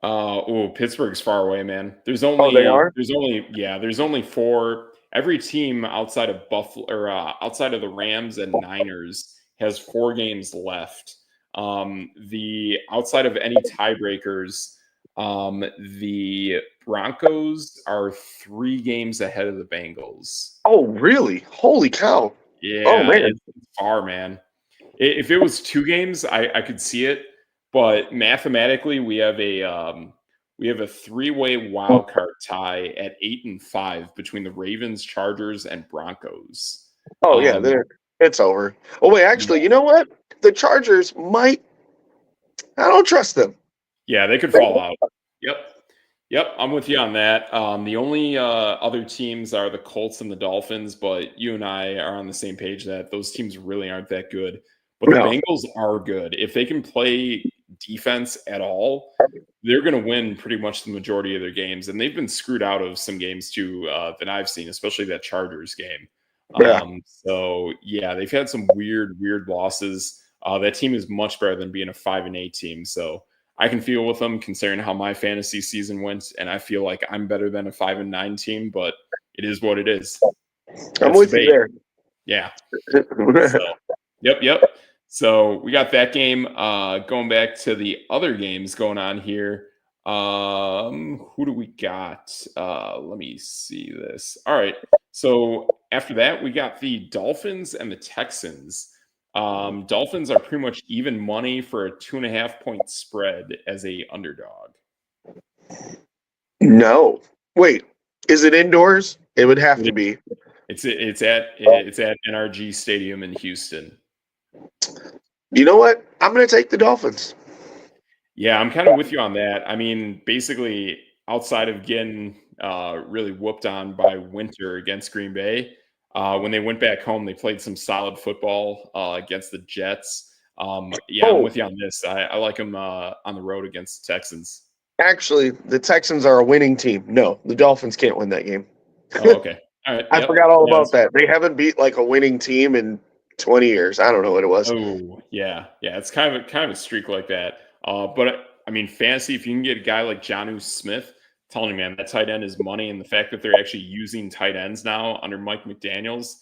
know. Pittsburgh's far away, man. Oh, they are? There's only four. Every team outside of Buffalo or outside of the Rams and Niners has 4 games left. The outside of any tiebreakers, the Broncos are 3 games ahead of the Bengals. Oh, really? Holy cow. Oh, Yeah, man. it's far, man. If it was 2 games, I could see it, but mathematically, we have a 3-way wild card tie at 8-5 between the Ravens, Chargers, and Broncos. Oh, yeah, Um, it's over. Oh, wait, actually, you know what? The Chargers might. I don't trust them. yeah, they could fall out. Yep, yep, I'm with you on that. The only other teams are the Colts and the Dolphins, but you and I are on the same page that those teams really aren't that good. But the No. Bengals are good. If they can play defense at all, they're going to win pretty much the majority of their games. And they've been screwed out of some games too that I've seen, especially that Chargers game. Yeah. So yeah, they've had some weird losses. That team is much better than being a 5-8 team. So I can feel with them considering how my fantasy season went. And I feel like I'm better than a 5-9 team, but it is what it is. I'm That's with debate. you there. Yeah. So, yep. So we got that game. Going back to the other games going on here. Who do we got? Let me see this. All right. So after that, we got the Dolphins and the Texans. Dolphins are pretty much even money for a 2.5-point spread as a underdog. No. Wait, is it indoors? It would have to be. It's at NRG Stadium in Houston. You know what? I'm going to take the Dolphins. Yeah, I'm kind of with you on that. I mean, basically, outside of getting really whooped on by Winter against Green Bay, when they went back home, they played some solid football against the Jets. Yeah, I'm with you on this. I like them on the road against the Texans. Actually, the Texans are a winning team. No, the Dolphins can't win that game. Oh, okay. All right. I forgot all about that. They haven't beat like a winning team in 20 years. I don't know what it was. Oh, yeah. It's kind of a streak like that. But I mean, fantasy. If you can get a guy like Jonnu Smith, telling you, man, that tight end is money, and the fact that they're actually using tight ends now under Mike McDaniels,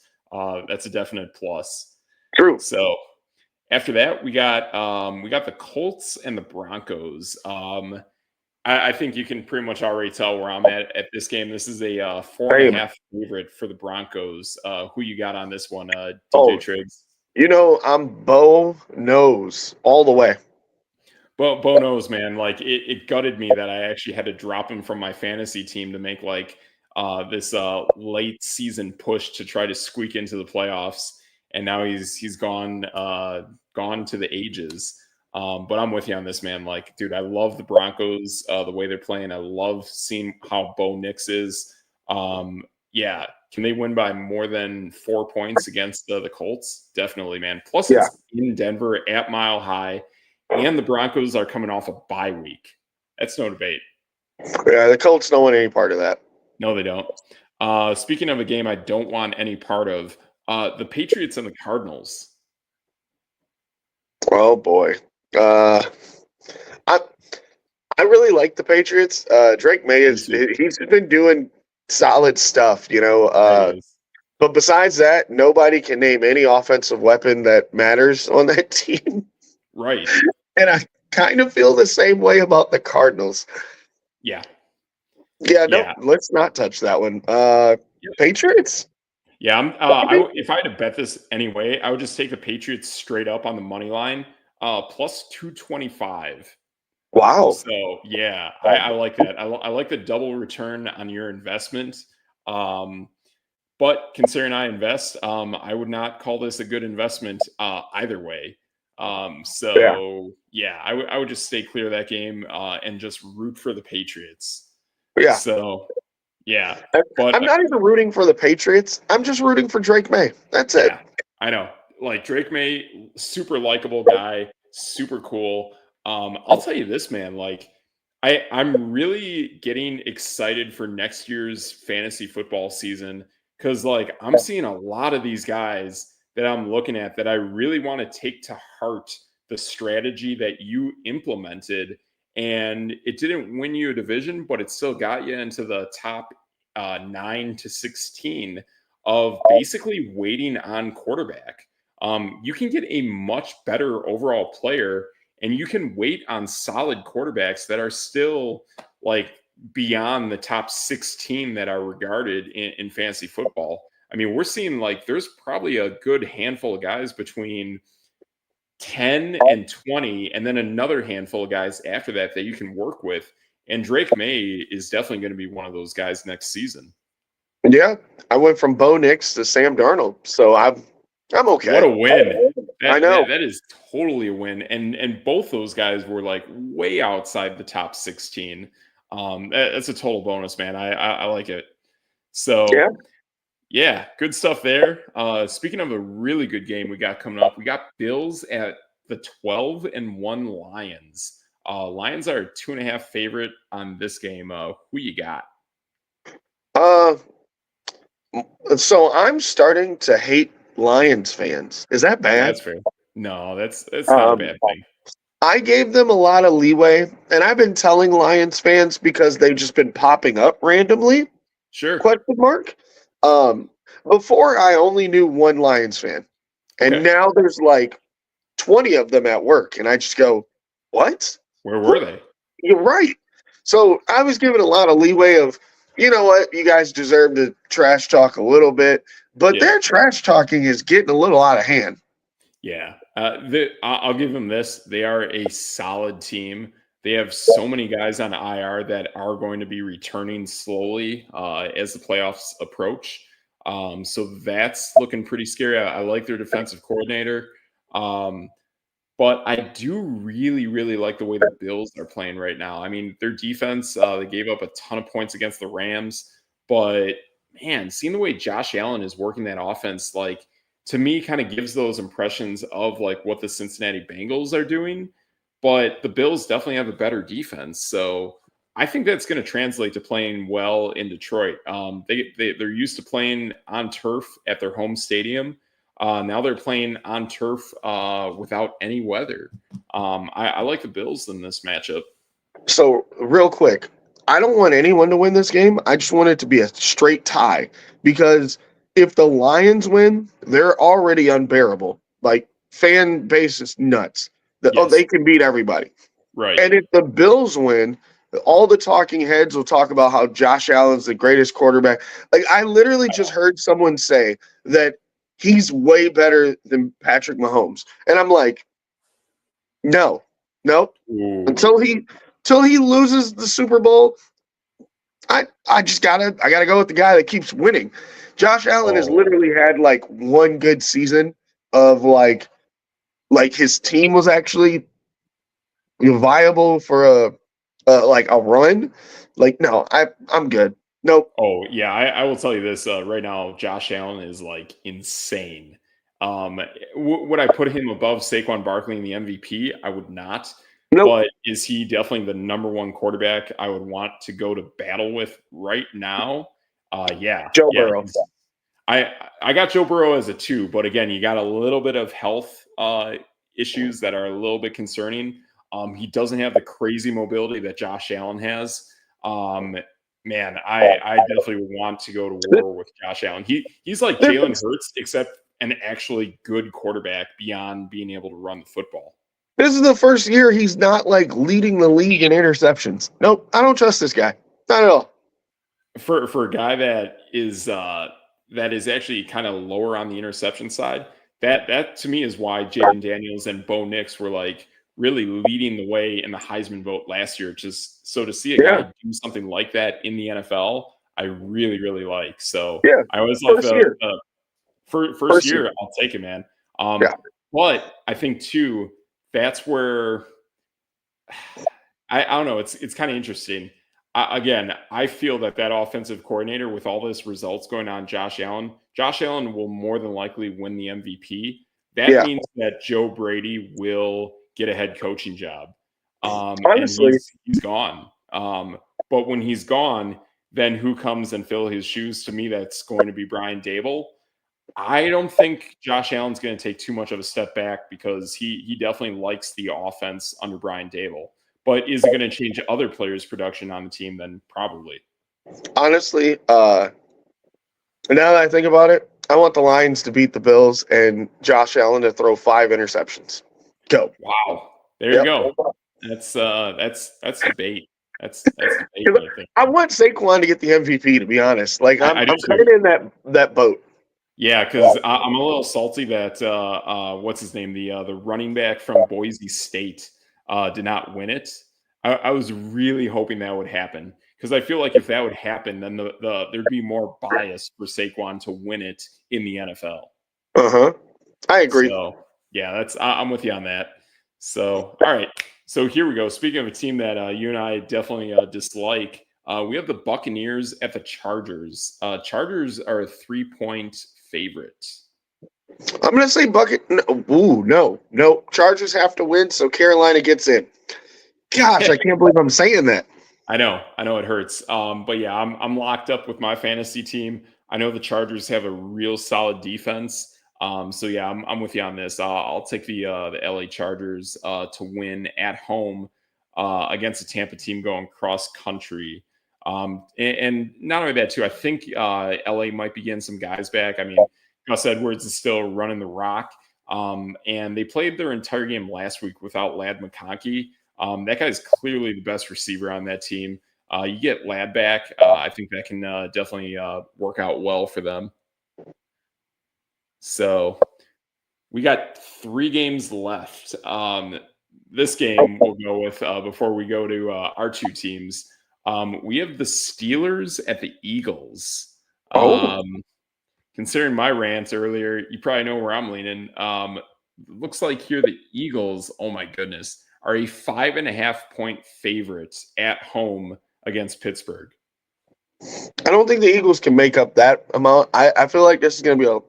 that's a definite plus. True. So after that, we got the Colts and the Broncos. I think you can pretty much already tell where I'm at this game. This is a 4.5 favorite for the Broncos. Who you got on this one, DJ Triggs? You know, I'm Bo Nose all the way. Well, Bo knows, man. Like it gutted me that I actually had to drop him from my fantasy team to make like this late season push to try to squeak into the playoffs. and now he's gone to the ages. But I'm with you on this, man. Like, dude, I love the Broncos, the way they're playing. I love seeing how Bo Nix is. Yeah, can they win by more than 4 points against the Colts? Definitely, man. Plus, Yeah. it's in Denver at Mile High, and the Broncos are coming off a bye week. That's no debate. Yeah, the Colts don't want any part of that. No, they don't. Speaking of a game I don't want any part of, the Patriots and the Cardinals. Oh boy, I really like the Patriots. Drake May he's been doing solid stuff, But besides that, nobody can name any offensive weapon that matters on that team. Right. And I kind of feel the same way about the Cardinals. Yeah. Yeah, no, let's not touch that one. Patriots? Yeah, if I had to bet this anyway, I would just take the Patriots straight up on the money line, plus 225. Wow. So, yeah, I like that. I like the double return on your investment. But considering I invest, I would not call this a good investment either way. I would just stay clear of that game and just root for the Patriots. Yeah. So, yeah. But I'm not even rooting for the Patriots. I'm just rooting for Drake May. That's it. I know. Like, Drake May, super likable guy, super cool. I'll tell you this, man. Like, I'm really getting excited for next year's fantasy football season because, like, I'm seeing a lot of these guys that I'm looking at that I really want to take to heart the strategy that you implemented. And it didn't win you a division, but it still got you into the top 9 to 16 of basically waiting on quarterback. You can get a much better overall player, and you can wait on solid quarterbacks that are still like beyond the top 16 that are regarded in fantasy football. I mean, we're seeing like there's probably a good handful of guys between 10 and 20, and then another handful of guys after that you can work with. And Drake May is definitely going to be one of those guys next season. Yeah, I went from Bo Nix to Sam Darnold, so I'm okay. What a win! I know that is totally a win, and both those guys were like way outside the top 16. That's a total bonus, man. I like it. So yeah, good stuff there. Speaking of a really good game we got coming up, we got Bills at the 12-1 Lions. Lions are a 2.5 favorite on this game. Who you got? So I'm starting to hate Lions fans. Is that bad? That's fair. No, that's not a bad thing. I gave them a lot of leeway, and I've been telling Lions fans because they've just been popping up randomly. Sure. Question mark. Before I only knew one Lions fan, and now there's like 20 of them at work, and I just go, "What? Where were they?" You're right. So I was given a lot of leeway of, you know what, you guys deserve to trash talk a little bit, but their trash talking is getting a little out of hand. Yeah. I'll give them this. They are a solid team. They have so many guys on IR that are going to be returning slowly as the playoffs approach. So that's looking pretty scary. I like their defensive coordinator. But I do really, really like the way the Bills are playing right now. I mean, their defense, they gave up a ton of points against the Rams. But, man, seeing the way Josh Allen is working that offense, like, to me, kind of gives those impressions of, like, what the Cincinnati Bengals are doing. But the Bills definitely have a better defense. So I think that's going to translate to playing well in Detroit. They're used to playing on turf at their home stadium. Now they're playing on turf without any weather. I like the Bills in this matchup. So real quick, I don't want anyone to win this game. I just want it to be a straight tie because if the Lions win, they're already unbearable. Like, fan base is nuts. They can beat everybody. Right. And if the Bills win, all the talking heads will talk about how Josh Allen's the greatest quarterback. Like, I literally just heard someone say that he's way better than Patrick Mahomes. And I'm like, no. Until he loses the Super Bowl, I gotta go with the guy that keeps winning. Josh Allen has literally had like one good season, of like his team was actually viable for a run. Like, no, I'm good. Nope. Oh yeah, I will tell you this right now. Josh Allen is like insane. Would I put him above Saquon Barkley in the MVP? I would not. Nope. But is he definitely the number one quarterback I would want to go to battle with right now? Joe Yeah. Burrow. I got Joe Burrow as a 2, but again, you got a little bit of health issues that are a little bit concerning. He doesn't have the crazy mobility that Josh Allen has. Man, I definitely want to go to war with Josh Allen. He's like Jalen Hurts, except an actually good quarterback beyond being able to run the football. This is the first year he's not like leading the league in interceptions. Nope, I don't trust this guy. Not at all. For a guy that is actually kind of lower on the interception side, that to me is why Jaden Daniels and Bo Nix were like really leading the way in the Heisman vote last year. Just so to see a guy do something like that in the NFL, I really really like. So Yeah. I always like the first year. Year. I'll take it, man. Yeah. But I think too that's where I don't know. It's kind of interesting. Again, I feel that offensive coordinator with all this results going on, Josh Allen will more than likely win the MVP. That means that Joe Brady will get a head coaching job. Honestly, and he's gone. But when he's gone, then who comes and fill his shoes? To me, that's going to be Brian Dable. I don't think Josh Allen's going to take too much of a step back because he definitely likes the offense under Brian Dable. But is it going to change other players' production on the team? Then probably. honestly, now that I think about it, I want the Lions to beat the Bills and Josh Allen to throw 5 interceptions. Go. Wow. There you go. That's debate. That's debate. I think. I want Saquon to get the MVP, to be honest. Like I'm kind of in that boat. Yeah, because I'm a little salty that what's his name, the running back from Boise State did not win it. I was really hoping that would happen because I feel like if that would happen, then there'd be more bias for Saquon to win it in the NFL. I agree. So yeah, I'm with you on that. So all right, so here we go. Speaking of a team that you and I definitely dislike, we have the Buccaneers at the Chargers. Chargers are a 3-point favorite. I'm going to say no. Chargers have to win, so Carolina gets in. Gosh, I can't believe I'm saying that. I know it hurts. But yeah, I'm locked up with my fantasy team. I know the Chargers have a real solid defense. So yeah, I'm with you on this. I'll take the LA Chargers to win at home against a Tampa team going cross country. And not only that too, I think LA might be getting some guys back. I mean, Gus Edwards is still running the rock. And they played their entire game last week without Ladd McConkey. That guy's clearly the best receiver on that team. You get Ladd back. I think that can definitely work out well for them. So we got 3 games left. This game we'll go with before we go to our 2 teams. We have the Steelers at the Eagles. Considering my rant earlier, you probably know where I'm leaning. Looks like here the Eagles, oh my goodness, are a 5.5-point favorite at home against Pittsburgh. I don't think the Eagles can make up that amount. I feel like this is going to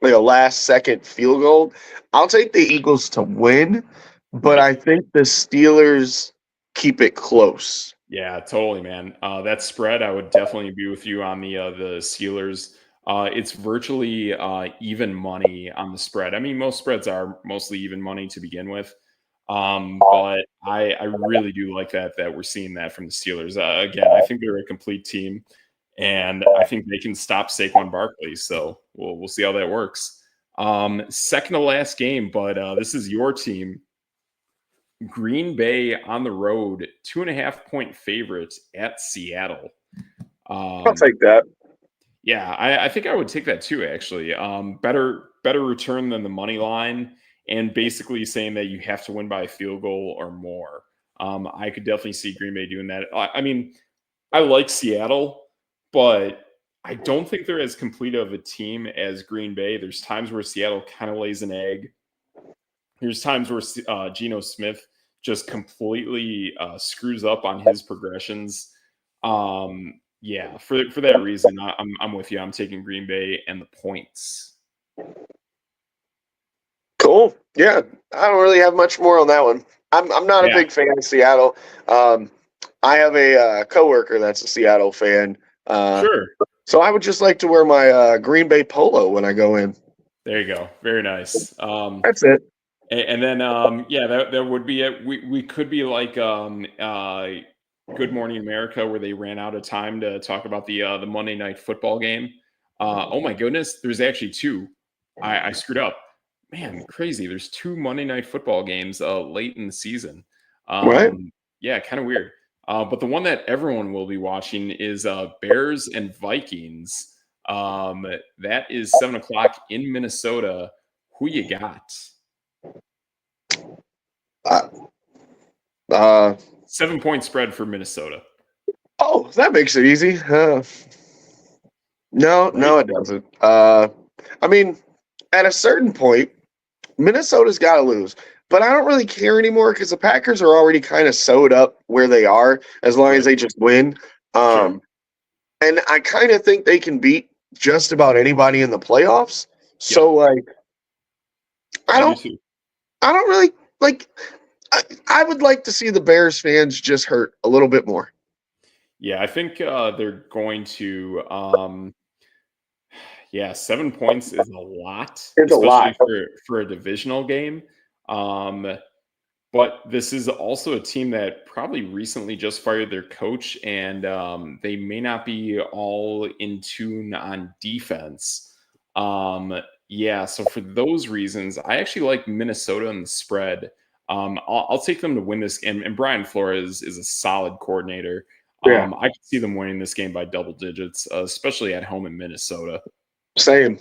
be a last-second field goal. I'll take the Eagles to win, but I think the Steelers keep it close. Yeah, totally, man. That spread, I would definitely be with you on the Steelers. It's virtually even money on the spread. I mean, most spreads are mostly even money to begin with. But I really do like that we're seeing that from the Steelers. Again, I think they're a complete team, and I think they can stop Saquon Barkley. So we'll see how that works. Second to last game, but this is your team. Green Bay on the road, 2.5-point favorite at Seattle. I'll take that. Yeah, I think I would take that too, actually. Better return than the money line, and basically saying that you have to win by a field goal or more. I could definitely see Green Bay doing that. I mean, I like Seattle, but I don't think they're as complete of a team as Green Bay. There's times where Seattle kind of lays an egg. There's times where Geno Smith just completely screws up on his progressions. Yeah, for that reason, I'm with you. I'm taking Green Bay and the points. Cool. Yeah, I don't really have much more on that one. I'm not a big fan of Seattle. I have a coworker that's a Seattle fan. Sure. So I would just like to wear my Green Bay polo when I go in. There you go. Very nice. That's it. And then, yeah, that would be it. We could be like Good Morning America, where they ran out of time to talk about the Monday Night Football game. Oh my goodness, there's actually two. I screwed up. Man, crazy. There's two Monday Night Football games late in the season. Right. Yeah, kind of weird. But the one that everyone will be watching is Bears and Vikings. That is 7:00 in Minnesota. Who you got? Uh, 7-point spread for Minnesota. oh, that makes it easy. No, it doesn't. I mean, at a certain point, Minnesota's got to lose. But I don't really care anymore because the Packers are already kind of sewed up where they are as long as they just win. Sure. And I kind of think they can beat just about anybody in the playoffs. So, like, I don't really like. I would like to see the Bears fans just hurt a little bit more. Yeah, I think they're going to. Yeah, 7 points is a lot, especially for a divisional game. But this is also a team that probably recently just fired their coach, and they may not be all in tune on defense. Yeah, so for those reasons, I actually like Minnesota in the spread. I'll take them to win this game, and Brian Flores is a solid coordinator. Yeah. I can see them winning this game by double digits, especially at home in Minnesota. Same.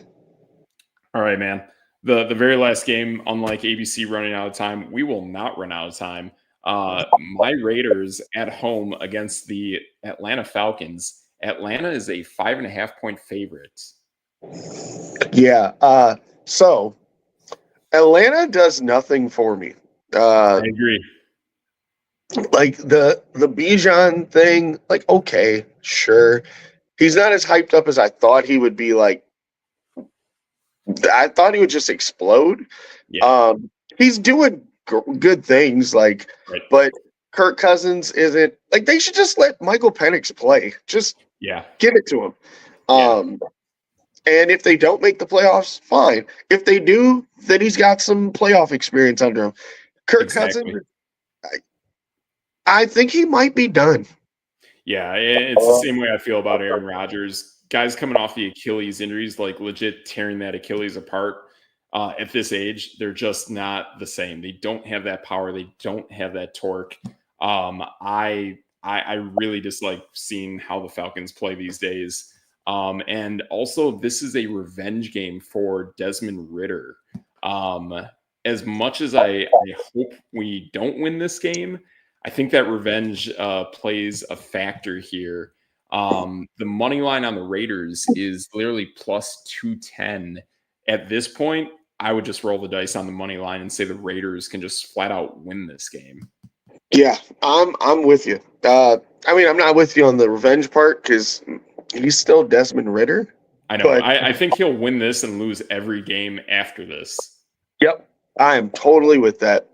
All right, man. The very last game, unlike ABC running out of time, we will not run out of time. My Raiders at home against the Atlanta Falcons. Atlanta is a 5.5-point favorite. Yeah. So Atlanta does nothing for me. I agree. Like the Bijan thing, like, okay, sure. He's not as hyped up as I thought he would be. Like, I thought he would just explode. Yeah. He's doing good things, like, but Kirk Cousins isn't. Like, they should just let Michael Penix play. Just give it to him. And if they don't make the playoffs, fine. If they do, then he's got some playoff experience under him. Kirk Cousins, I think he might be done. Yeah, it's the same way I feel about Aaron Rodgers. Guys coming off the Achilles injuries, like legit tearing that Achilles apart at this age, they're just not the same. They don't have that power. They don't have that torque. I really dislike seeing how the Falcons play these days. And also, this is a revenge game for Desmond Ridder. As much as I hope we don't win this game, I think that revenge plays a factor here. The money line on the Raiders is literally plus 210. At this point, I would just roll the dice on the money line and say the Raiders can just flat out win this game. Yeah, I'm with you. I mean, I'm not with you on the revenge part because he's still Desmond Ridder. I know. I think he'll win this and lose every game after this. Yep. I am totally with that.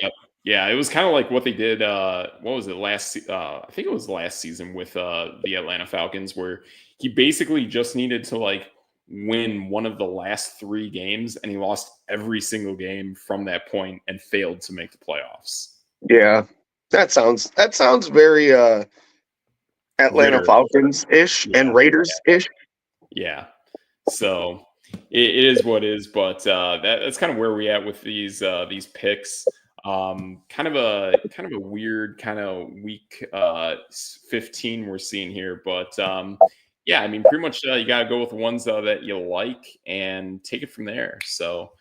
Yep. Yeah, it was kind of like what they did. What was it I think it was last season with the Atlanta Falcons, where he basically just needed to like win one of the last 3 games, and he lost every single game from that point and failed to make the playoffs. Yeah, that sounds very Atlanta Falcons-ish and Raiders-ish. Yeah. So it is what it is, but that's kind of where we're at with these picks. Kind of a weird kind of week 15 we're seeing here, but yeah, I mean, pretty much you got to go with the ones that you like and take it from there. So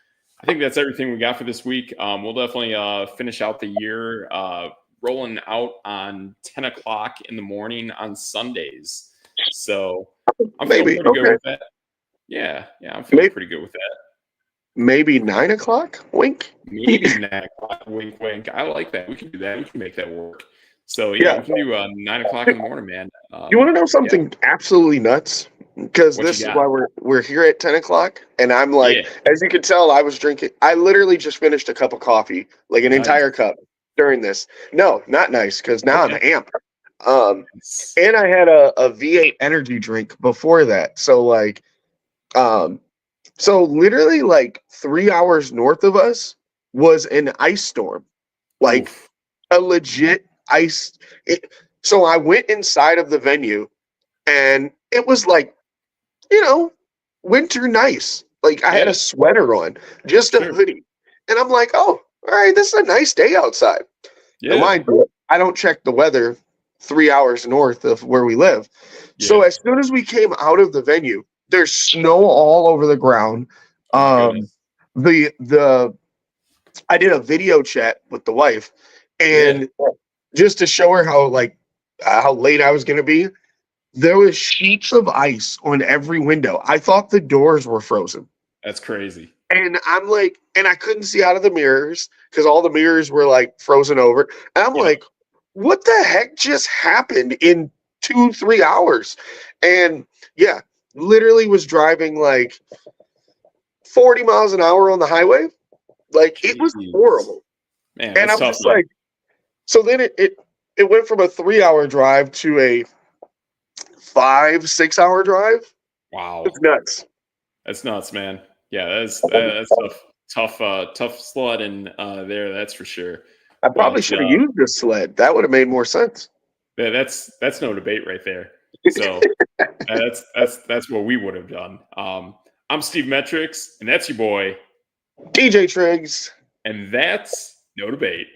I think that's everything we got for this week. We'll definitely finish out the year rolling out on 10 o'clock in the morning on Sundays. So I'm maybe. feeling pretty good with that. Yeah, I'm feeling pretty good with that. Maybe 9 o'clock. Wink. Maybe 9 o'clock. Wink, wink. I like that. We can do that. We can make that work. So yeah. We can do 9 o'clock in the morning, man. You want to know something absolutely nuts? Because What this you is got? why we're here at 10 o'clock, and I'm like, as you can tell, I was drinking. I literally just finished a cup of coffee, like an entire cup during this. No, not nice, because now I'm amped. And I had a V8 energy drink before that. So like, so literally like 3 hours north of us was an ice storm, like Oof. a legit ice. So I went inside of the venue, and it was like, winter nice. Like I had a sweater on, just a hoodie. And I'm like, oh, all right, this is a nice day outside. Yeah. Now, mind you, I don't check the weather 3 hours north of where we live. Yeah. So as soon as we came out of the venue, there's snow all over the ground. I did a video chat with the wife, and just to show her how late I was going to be, there was sheets of ice on every window. I thought the doors were frozen. That's crazy. And I'm like, and I couldn't see out of the mirrors because all the mirrors were like frozen over. And I'm like, what the heck just happened in 2-3 hours? And yeah, literally was driving like 40 miles an hour on the highway. Like it was horrible. Man, and I'm just like, so then it went from a 3-hour drive to a 5-6 hour drive. Wow, it's nuts. That's nuts, man. Yeah, that's tough sledding there. That's for sure. I probably should have used the sled. That would have made more sense. Yeah, that's no debate right there. So that's what we would have done. I'm Steve Metrics, and that's your boy DJ Triggs, and that's no debate.